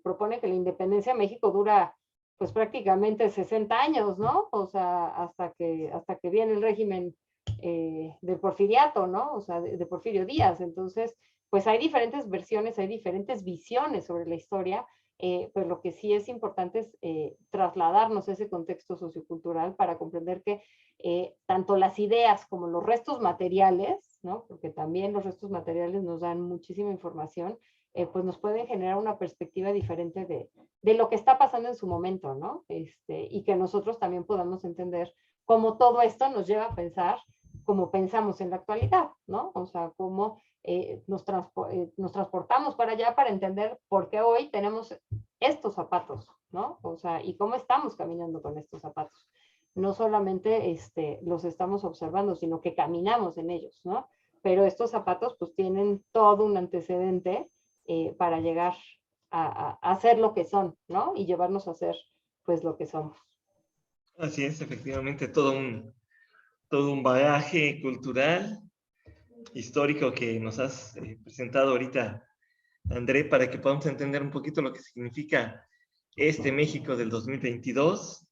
propone que la independencia de México dura pues prácticamente 60 años, ¿no? O sea, hasta que viene el régimen del porfiriato, ¿no? O sea, de Porfirio Díaz. Entonces, pues hay diferentes versiones, hay diferentes visiones sobre la historia, pero lo que sí es importante es trasladarnos a ese contexto sociocultural para comprender que tanto las ideas como los restos materiales, ¿no? Porque también los restos materiales nos dan muchísima información, pues nos pueden generar una perspectiva diferente de lo que está pasando en su momento, ¿no? Y que nosotros también podamos entender cómo todo esto nos lleva a pensar como pensamos en la actualidad, ¿no? O sea, cómo nos transportamos para allá para entender por qué hoy tenemos estos zapatos, ¿no? O sea, y cómo estamos caminando con estos zapatos. No solamente los estamos observando, sino que caminamos en ellos, ¿no? Pero estos zapatos pues tienen todo un antecedente para llegar a ser lo que son, ¿no? Y llevarnos a ser pues lo que somos. Así es, efectivamente, todo un bagaje cultural, histórico que nos has presentado ahorita, André, para que podamos entender un poquito lo que significa este México del 2022.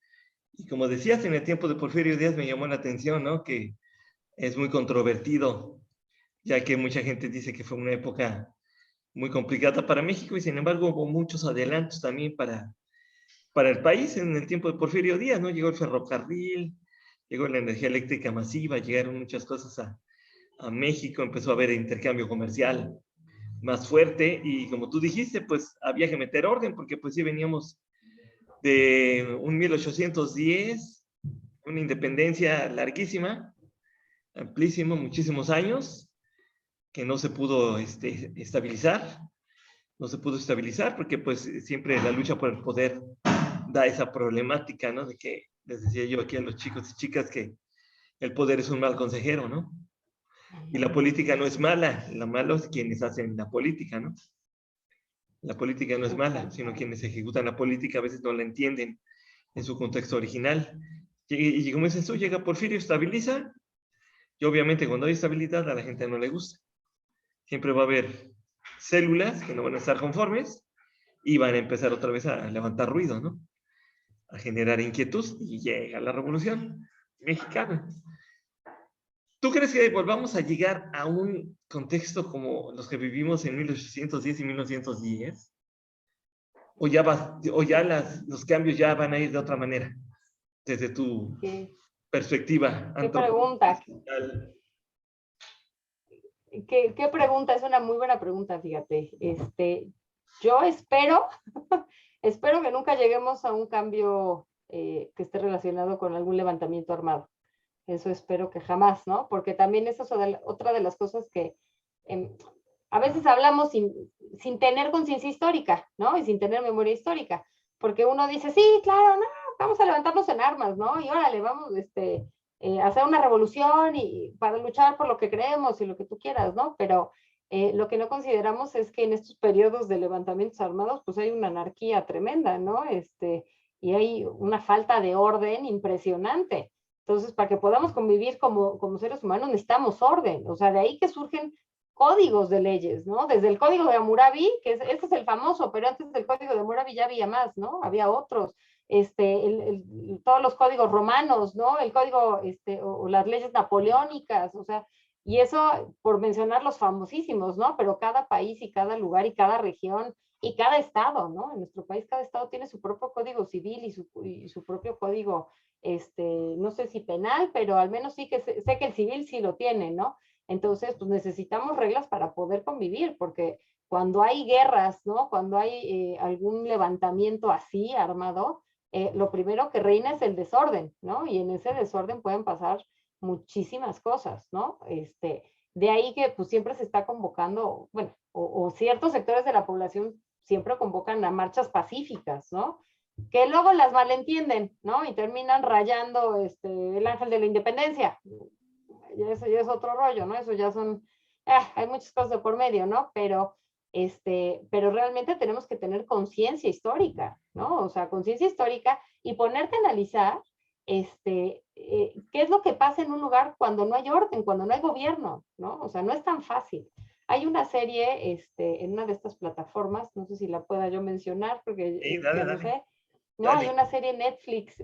Y como decías, en el tiempo de Porfirio Díaz me llamó la atención, ¿no? Que es muy controvertido, ya que mucha gente dice que fue una época muy complicada para México y sin embargo hubo muchos adelantos también para el país en el tiempo de Porfirio Díaz, ¿no? Llegó el ferrocarril, llegó la energía eléctrica masiva, llegaron muchas cosas a México, empezó a haber intercambio comercial más fuerte y como tú dijiste, pues había que meter orden porque pues sí veníamos de un 1810, una independencia larguísima, amplísimo, muchísimos años, que no se pudo estabilizar, no se pudo estabilizar porque pues siempre la lucha por el poder da esa problemática, ¿no? De que les decía yo aquí a los chicos y chicas que el poder es un mal consejero, ¿no? Y la política no es mala, la mala es quienes hacen la política, ¿no? La política no es mala, sino quienes ejecutan la política a veces no la entienden en su contexto original. Y como dices tú, llega Porfirio, estabiliza, y obviamente cuando hay estabilidad a la gente no le gusta. Siempre va a haber células que no van a estar conformes y van a empezar otra vez a levantar ruido, ¿no? A generar inquietud y llega la Revolución Mexicana. ¿Tú crees que volvamos a llegar a un contexto como los que vivimos en 1810 y 1910? ¿O ya, los cambios ya van a ir de otra manera? Desde tu... Sí. perspectiva ¿Qué pregunta? antropológica. ¿Qué pregunta? Es una muy buena pregunta, fíjate. Yo espero, espero que nunca lleguemos a un cambio que esté relacionado con algún levantamiento armado. Eso espero que jamás, ¿no? Porque también eso es otra de las cosas que a veces hablamos sin tener conciencia histórica, ¿no? Y sin tener memoria histórica. Porque uno dice, sí, claro, no, vamos a levantarnos en armas, ¿no? Y órale, vamos, hacer una revolución y para luchar por lo que creemos y lo que tú quieras, ¿no? Pero lo que no consideramos es que en estos periodos de levantamientos armados, pues hay una anarquía tremenda, ¿no? Y hay una falta de orden impresionante. Entonces, para que podamos convivir como seres humanos, necesitamos orden. O sea, de ahí que surgen códigos de leyes, ¿no? Desde el código de Hammurabi, este es el famoso, pero antes del código de Hammurabi ya había más, ¿no? Había otros. Todos los códigos romanos, ¿no? El código, o las leyes napoleónicas, o sea, y eso por mencionar los famosísimos, ¿no? Pero cada país y cada lugar y cada región y cada estado, ¿no? En nuestro país cada estado tiene su propio código civil y su propio código, no sé si penal, pero al menos sí que sé que el civil sí lo tiene, ¿no? Entonces, pues necesitamos reglas para poder convivir, porque cuando hay guerras, ¿no? Cuando hay algún levantamiento así armado, lo primero que reina es el desorden, ¿no? Y en ese desorden pueden pasar muchísimas cosas, ¿no? De ahí que pues siempre se está convocando, bueno, o ciertos sectores de la población siempre convocan a marchas pacíficas, ¿no? Que luego las malentienden, ¿no? Y terminan rayando el ángel de la independencia. Y eso ya es otro rollo, ¿no? Eso ya son, hay muchas cosas de por medio, ¿no? Pero realmente tenemos que tener conciencia histórica, ¿no? O sea, conciencia histórica y ponerte a analizar, qué es lo que pasa en un lugar cuando no hay orden, cuando no hay gobierno, ¿no? O sea, no es tan fácil. Hay una serie, en una de estas plataformas, no sé si la pueda yo mencionar, porque ya no sé, ¿no? Hay una serie en Netflix,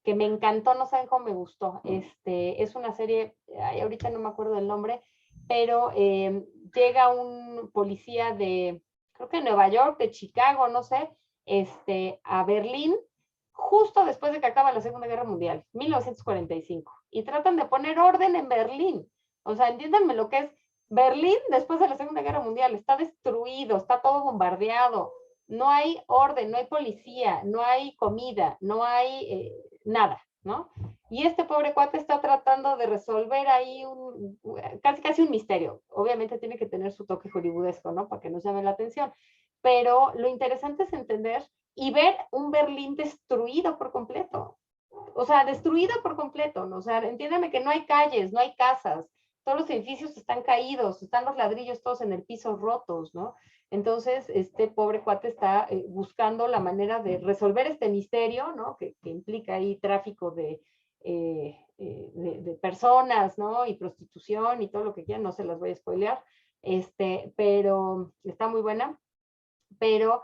que me encantó, no saben cómo me gustó. Es una serie, ahorita no me acuerdo del nombre, pero llega un policía de, creo que Nueva York, de Chicago, no sé, a Berlín, justo después de que acaba la Segunda Guerra Mundial, 1945, y tratan de poner orden en Berlín. O sea, entiéndanme lo que es Berlín después de la Segunda Guerra Mundial, está destruido, está todo bombardeado, no hay orden, no hay policía, no hay comida, no hay nada, ¿no? Y este pobre cuate está tratando de resolver ahí casi un misterio. Obviamente tiene que tener su toque hollywoodesco, ¿no? Para que nos llame la atención. Pero lo interesante es entender y ver un Berlín destruido por completo. O sea, destruido por completo, ¿no? O sea, entiéndame que no hay calles, no hay casas, todos los edificios están caídos, están los ladrillos todos en el piso rotos, ¿no? Entonces, este pobre cuate está buscando la manera de resolver este misterio, ¿no? Que implica ahí tráfico de personas, ¿no? Y prostitución y todo lo que quieran, no se las voy a spoilear, pero está muy buena, pero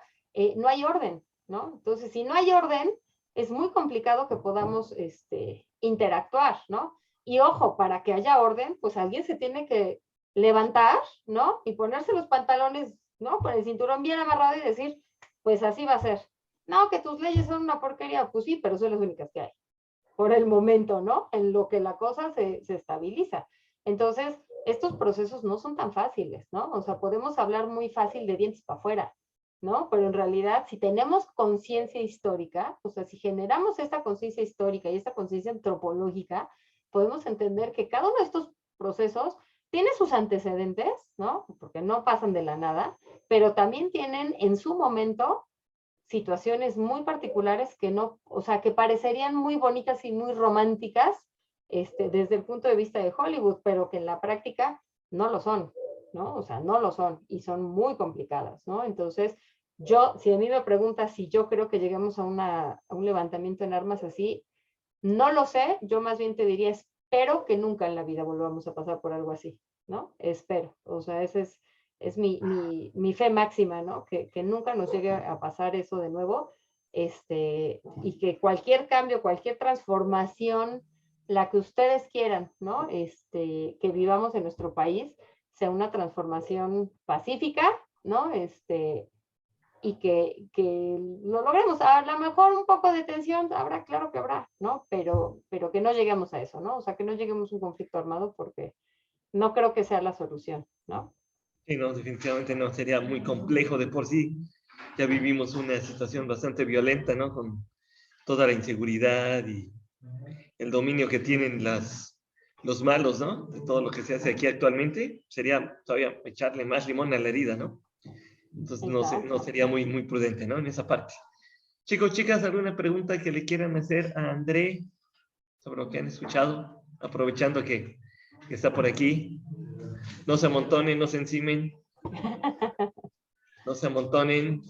no hay orden, ¿no? Entonces, si no hay orden, es muy complicado que podamos interactuar, ¿no? Y ojo, para que haya orden, pues alguien se tiene que levantar, ¿no? Y ponerse los pantalones, ¿no? Con el cinturón bien amarrado y decir, pues así va a ser. No, que tus leyes son una porquería, pues sí, pero son las únicas que hay. Por el momento, ¿no? En lo que la cosa se estabiliza. Entonces, estos procesos no son tan fáciles, ¿no? O sea, podemos hablar muy fácil de dientes para afuera, ¿no? Pero en realidad, si tenemos conciencia histórica, o sea, si generamos esta conciencia histórica y esta conciencia antropológica, podemos entender que cada uno de estos procesos tiene sus antecedentes, ¿no? Porque no pasan de la nada, pero también tienen en su momento situaciones muy particulares que no, o sea, que parecerían muy bonitas y muy románticas, desde el punto de vista de Hollywood, pero que en la práctica no lo son, ¿no? O sea, no lo son y son muy complicadas, ¿no? Entonces, si a mí me preguntas si yo creo que lleguemos a un levantamiento en armas así, no lo sé, yo más bien te diría, espero que nunca en la vida volvamos a pasar por algo así, ¿no? Espero, o sea, ese es mi fe máxima, ¿no? Que nunca nos llegue a pasar eso de nuevo, y que cualquier cambio, cualquier transformación, la que ustedes quieran, ¿no? Que vivamos en nuestro país, sea una transformación pacífica, ¿no? Y que lo logremos. A lo mejor un poco de tensión habrá, claro que habrá, ¿no? pero que no lleguemos a eso, ¿no? O sea, que no lleguemos a un conflicto armado porque no creo que sea la solución, ¿no? Sí, no, definitivamente no, sería muy complejo de por sí. Ya vivimos una situación bastante violenta, ¿no? Con toda la inseguridad y el dominio que tienen los malos, ¿no? De todo lo que se hace aquí actualmente, sería todavía echarle más limón a la herida, ¿no? Entonces no Exacto. sería muy, muy prudente, ¿no? En esa parte. Chicos, chicas, ¿alguna pregunta que le quieran hacer a André sobre lo que han escuchado? Aprovechando que está por aquí. No se amontonen, no se encimen. No se amontonen,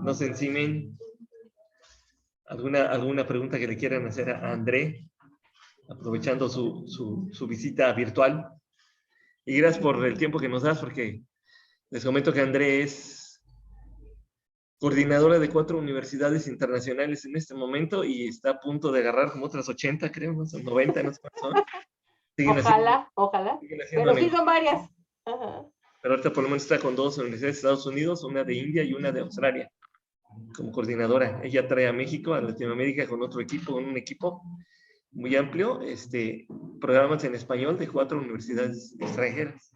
no se encimen. ¿Alguna pregunta que le quieran hacer a André? Aprovechando su visita virtual. Y gracias por el tiempo que nos das, porque les comento que André es coordinadora de 4 universidades internacionales en este momento y está a punto de agarrar como otras 80, creo, no son 90, no sé cuántas son. Ojalá, ojalá. Siguen haciendo Pero sí negocios. son varias. Ajá. Pero ahorita por lo menos está con 2 universidades de Estados Unidos, una de India y una de Australia, como coordinadora. Ella trae a México, a Latinoamérica con otro equipo, un equipo muy amplio, programas en español de 4 universidades extranjeras.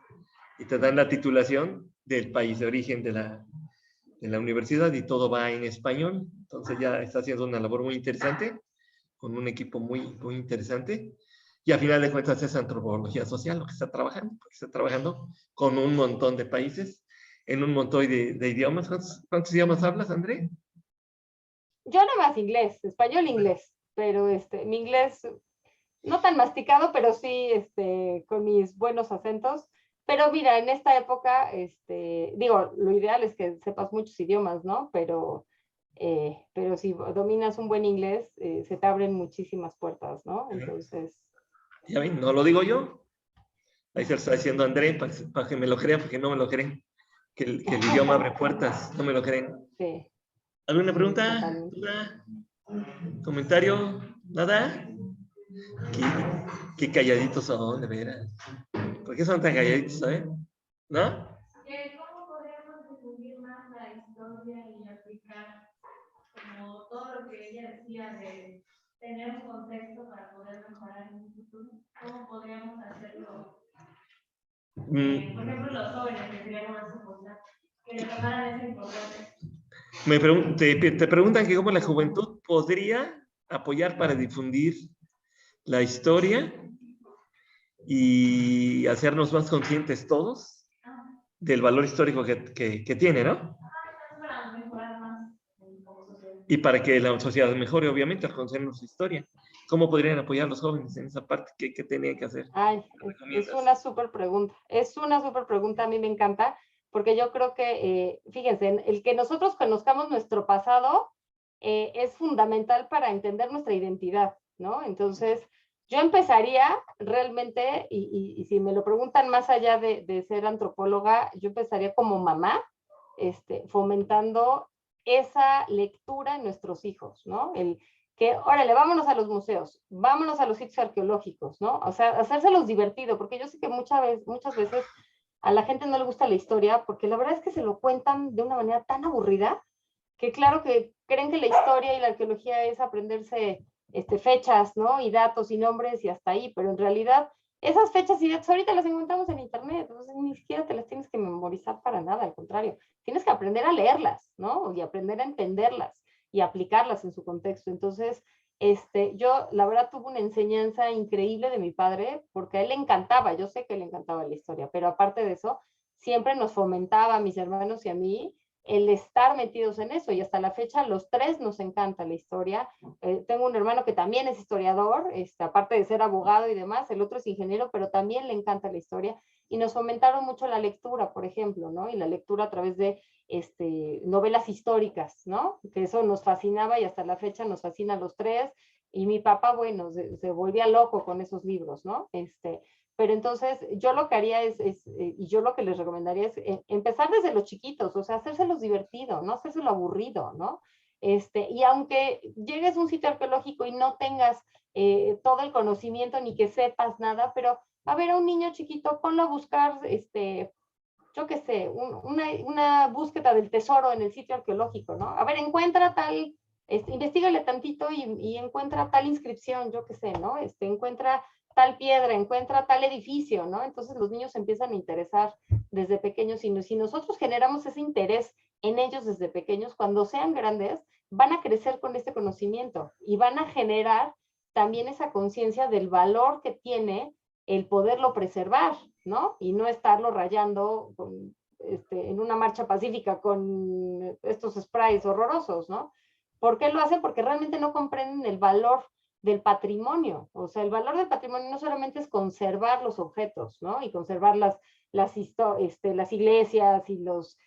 Y te dan la titulación del país de origen de la universidad y todo va en español. Entonces ya está haciendo una labor muy interesante con un equipo muy, muy interesante. Y a final de cuentas es antropología social lo que está trabajando, porque está trabajando con un montón de países, en un montón de idiomas. ¿Cuántos idiomas hablas, André? Yo nada más inglés, español, inglés, pero mi inglés no tan masticado, pero sí con mis buenos acentos. Pero mira, en esta época, digo, lo ideal es que sepas muchos idiomas, ¿no? Pero si dominas un buen inglés, se te abren muchísimas puertas, ¿no? Entonces, Ya ven, no lo digo yo. Ahí se lo está diciendo André para que me lo crean, porque no me lo creen. Que el idioma abre puertas, no me lo creen. sí, ¿Alguna sí, pregunta? totalmente. ¿Duda? ¿Comentario? ¿Nada? Qué, qué calladitos son, de veras. ¿Por qué son tan calladitos, ¿no? ¿Cómo podríamos difundir más la historia y aplicar como todo lo que ella decía de tener un contexto para poder mejorar en un futuro? ¿Cómo podríamos hacerlo? Por ejemplo, los jóvenes que sería más importante, que le tomaran esa importancia. Te preguntan que cómo la juventud podría apoyar para difundir la historia y hacernos más conscientes todos del valor histórico que tiene, ¿no? Para mejorar más. Y para que la sociedad mejore, obviamente, al conocer nuestra historia. ¿Cómo podrían apoyar a los jóvenes en esa parte? ¿Qué tenían que hacer? Ay, es una súper pregunta. Es una súper pregunta, a mí me encanta, porque yo creo que, fíjense, el que nosotros conozcamos nuestro pasado es fundamental para entender nuestra identidad, ¿no? Entonces, yo empezaría realmente, y si me lo preguntan más allá de ser antropóloga, yo empezaría como mamá, fomentando esa lectura en nuestros hijos, ¿no? Que, órale, vámonos a los museos, vámonos a los sitios arqueológicos, ¿no? O sea, hacérselos divertido, porque yo sé que muchas veces a la gente no le gusta la historia, porque la verdad es que se lo cuentan de una manera tan aburrida, que claro que creen que la historia y la arqueología es aprenderse fechas, ¿no? Y datos y nombres y hasta ahí, pero en realidad esas fechas y datos ahorita las encontramos en internet, entonces ni siquiera te las tienes que memorizar para nada, al contrario, tienes que aprender a leerlas, ¿no? Y aprender a entenderlas y aplicarlas en su contexto. Entonces, yo la verdad tuve una enseñanza increíble de mi padre, porque a él le encantaba, yo sé que le encantaba la historia, pero aparte de eso, siempre nos fomentaba a mis hermanos y a mí el estar metidos en eso, y hasta la fecha los tres nos encanta la historia. Tengo un hermano que también es historiador, aparte de ser abogado y demás, el otro es ingeniero, pero también le encanta la historia, y nos fomentaron mucho la lectura, por ejemplo, ¿no? Y la lectura a través de novelas históricas, ¿no? Que eso nos fascinaba y hasta la fecha nos fascina a los tres, y mi papá, bueno, se volvía loco con esos libros, ¿no? Pero entonces yo lo que haría y yo lo que les recomendaría es empezar desde los chiquitos, o sea, hacérselos divertido, no hacérselo aburrido, ¿no? Y aunque llegues a un sitio arqueológico y no tengas todo el conocimiento ni que sepas nada, pero a ver, a un niño chiquito, ponlo a buscar, yo qué sé, una búsqueda del tesoro en el sitio arqueológico, ¿no? A ver, encuentra tal Investígale tantito y encuentra tal inscripción, yo qué sé, ¿no? Encuentra tal piedra, encuentra tal edificio, ¿no? Entonces los niños empiezan a interesar desde pequeños y si nosotros generamos ese interés en ellos desde pequeños, cuando sean grandes, van a crecer con este conocimiento y van a generar también esa conciencia del valor que tiene el poderlo preservar, ¿no? Y no estarlo rayando en una marcha pacífica con estos sprays horrorosos, ¿no? ¿Por qué lo hacen? Porque realmente no comprenden el valor del patrimonio. O sea, el valor del patrimonio no solamente es conservar los objetos, ¿no? Y conservar las iglesias y los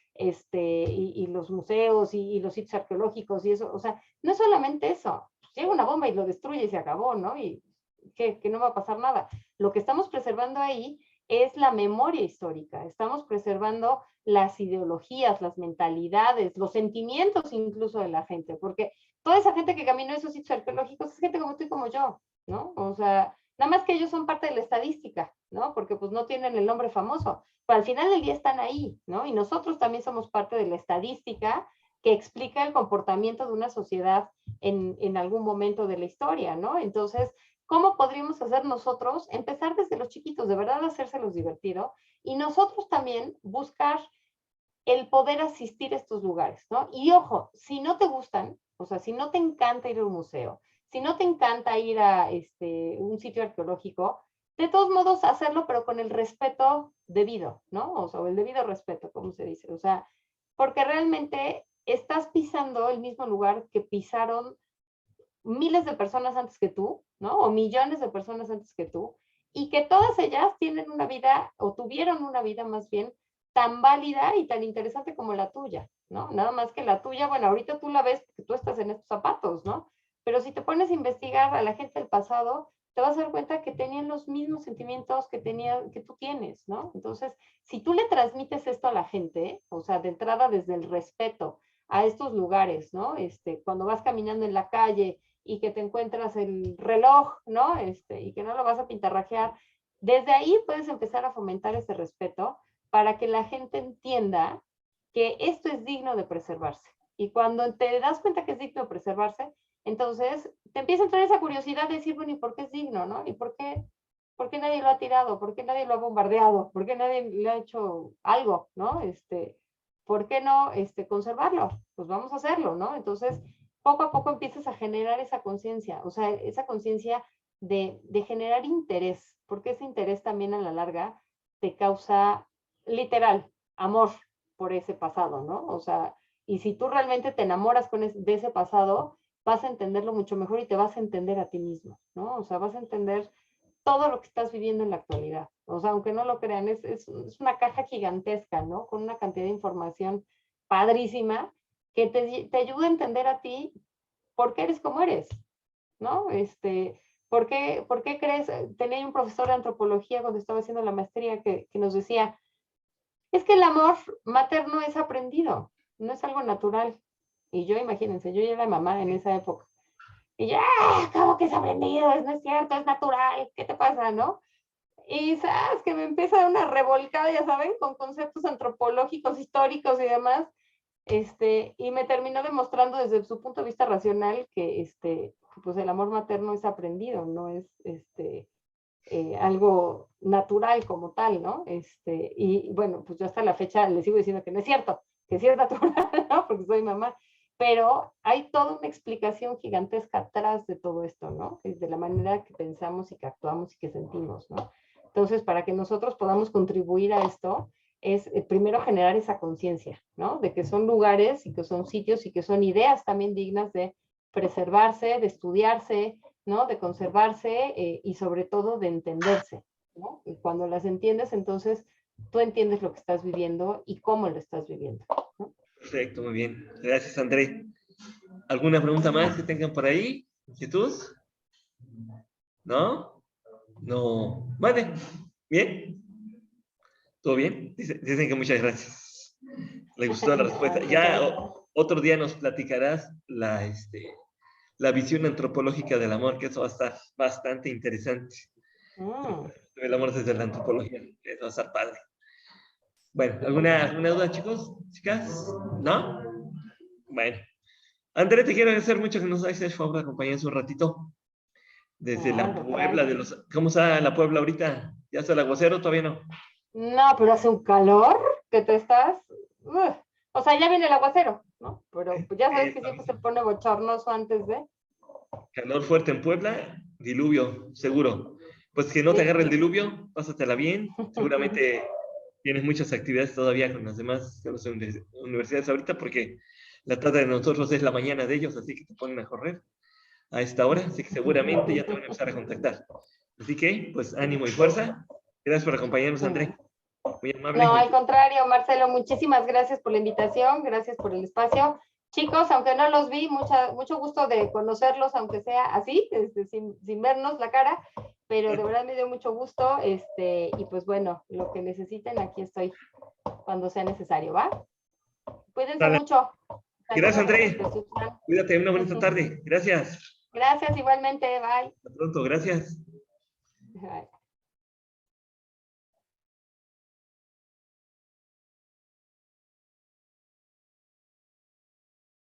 museos y los sitios arqueológicos y eso. O sea, no es solamente eso. Llega una bomba y lo destruye y se acabó, ¿no? Y que no va a pasar nada. Lo que estamos preservando ahí es la memoria histórica. Estamos preservando las ideologías, las mentalidades, los sentimientos incluso de la gente, porque toda esa gente que caminó esos sitios arqueológicos es gente como tú y como yo, ¿no? O sea, nada más que ellos son parte de la estadística, ¿no? Porque pues no tienen el nombre famoso, pero al final del día están ahí, ¿no? Y nosotros también somos parte de la estadística que explica el comportamiento de una sociedad en algún momento de la historia, ¿no? Entonces, ¿cómo podríamos hacer nosotros? Empezar desde los chiquitos, de verdad hacérselos divertido, y nosotros también buscar el poder asistir a estos lugares, ¿no? Y ojo, si no te gustan, o sea, si no te encanta ir a un museo, si no te encanta ir a un sitio arqueológico, de todos modos hacerlo, pero con el respeto debido, ¿no? O sea, el debido respeto, como se dice. O sea, porque realmente estás pisando el mismo lugar que pisaron miles de personas antes que tú, ¿no? O millones de personas antes que tú, y que todas ellas tienen una vida, o tuvieron una vida más bien, tan válida y tan interesante como la tuya, ¿no? Nada más que la tuya, bueno, ahorita tú la ves porque tú estás en estos zapatos, ¿no? Pero si te pones a investigar a la gente del pasado, te vas a dar cuenta que tenían los mismos sentimientos que tú tienes, ¿no? Entonces, si tú le transmites esto a la gente, o sea, de entrada desde el respeto a estos lugares, ¿no? Cuando vas caminando en la calle y que te encuentras el reloj, ¿no? Y que no lo vas a pintarrajear, desde ahí puedes empezar a fomentar ese respeto para que la gente entienda que esto es digno de preservarse. Y cuando te das cuenta que es digno de preservarse, entonces te empieza a entrar esa curiosidad de decir, bueno, ¿y por qué es digno, no? ¿Y por qué nadie lo ha tirado? ¿Por qué nadie lo ha bombardeado? ¿Por qué nadie le ha hecho algo, no? ¿Por qué no conservarlo? Pues vamos a hacerlo, ¿no? Entonces, poco a poco empiezas a generar esa conciencia, o sea, esa conciencia de generar interés, porque ese interés también a la larga te causa, literal, amor por ese pasado, ¿no? O sea, y si tú realmente te enamoras de ese pasado, vas a entenderlo mucho mejor y te vas a entender a ti mismo, ¿no? O sea, vas a entender todo lo que estás viviendo en la actualidad. O sea, aunque no lo crean, es una caja gigantesca, ¿no? Con una cantidad de información padrísima que te ayuda a entender a ti por qué eres como eres, ¿no? ¿Por qué crees? Tenía un profesor de antropología cuando estaba haciendo la maestría que nos decía, es que el amor materno es aprendido, no es algo natural. Y yo, imagínense, yo ya era mamá en esa época. Y ya, ¿cómo que es aprendido? No es cierto, es natural. ¿Qué te pasa, no? Y sabes que me empieza una revolcada, ya saben, con conceptos antropológicos, históricos y demás. Y me terminó demostrando desde su punto de vista racional que pues el amor materno es aprendido, no es algo natural como tal, ¿no? Y bueno, pues yo hasta la fecha le sigo diciendo que no es cierto, que sí es natural, ¿no? Porque soy mamá, pero hay toda una explicación gigantesca atrás de todo esto, ¿no? De la manera que pensamos y que actuamos y que sentimos, ¿no? Entonces, para que nosotros podamos contribuir a esto, es primero generar esa conciencia, ¿no? De que son lugares y que son sitios y que son ideas también dignas de preservarse, de estudiarse, ¿no? De conservarse y sobre todo de entenderse, ¿no? Y cuando las entiendes, entonces tú entiendes lo que estás viviendo y cómo lo estás viviendo, ¿no? Perfecto, muy bien. Gracias, André. ¿Alguna pregunta más que tengan por ahí? ¿Inquietud? ¿No? No. Vale. ¿Bien? ¿Todo bien? Dicen que muchas gracias. Le gustó la respuesta. Ya otro día nos platicarás la visión antropológica del amor, que eso va a estar bastante interesante. El amor desde la antropología. Eso va a estar padre. Bueno, ¿alguna duda, chicos? ¿Chicas? ¿No? Bueno. André, te quiero agradecer mucho que nos hagas el favor de acompañarnos un ratito. Desde la Claro, Puebla, ¿cómo está la Puebla ahorita? ¿Ya está el aguacero? Todavía no. No, pero hace un calor que te estás. O sea, ya viene el aguacero, ¿no? Pero pues, ya sabes que siempre se pone bochornoso antes de. Calor fuerte en Puebla, diluvio, seguro. Pues que no te Sí. agarre el diluvio, pásatela bien. Seguramente tienes muchas actividades todavía con las demás con las universidades ahorita, porque la tarde de nosotros es la mañana de ellos, así que te ponen a correr a esta hora, así que seguramente ya te van a empezar a contactar. Así que, pues ánimo y fuerza. Gracias por acompañarnos, André. Muy No, amable. al contrario, Marcelo, muchísimas gracias por la invitación, gracias por el espacio. Chicos, aunque no los vi, mucho gusto de conocerlos, aunque sea así, sin vernos la cara, pero de verdad me dio mucho gusto, y pues bueno, lo que necesiten, aquí estoy cuando sea necesario, ¿va? Cuídense Dale. mucho. Gracias, Saludos André. desde Tuxtlan. Cuídate, una bonita tarde. Gracias. Gracias igualmente, bye. Hasta pronto, gracias. Bye.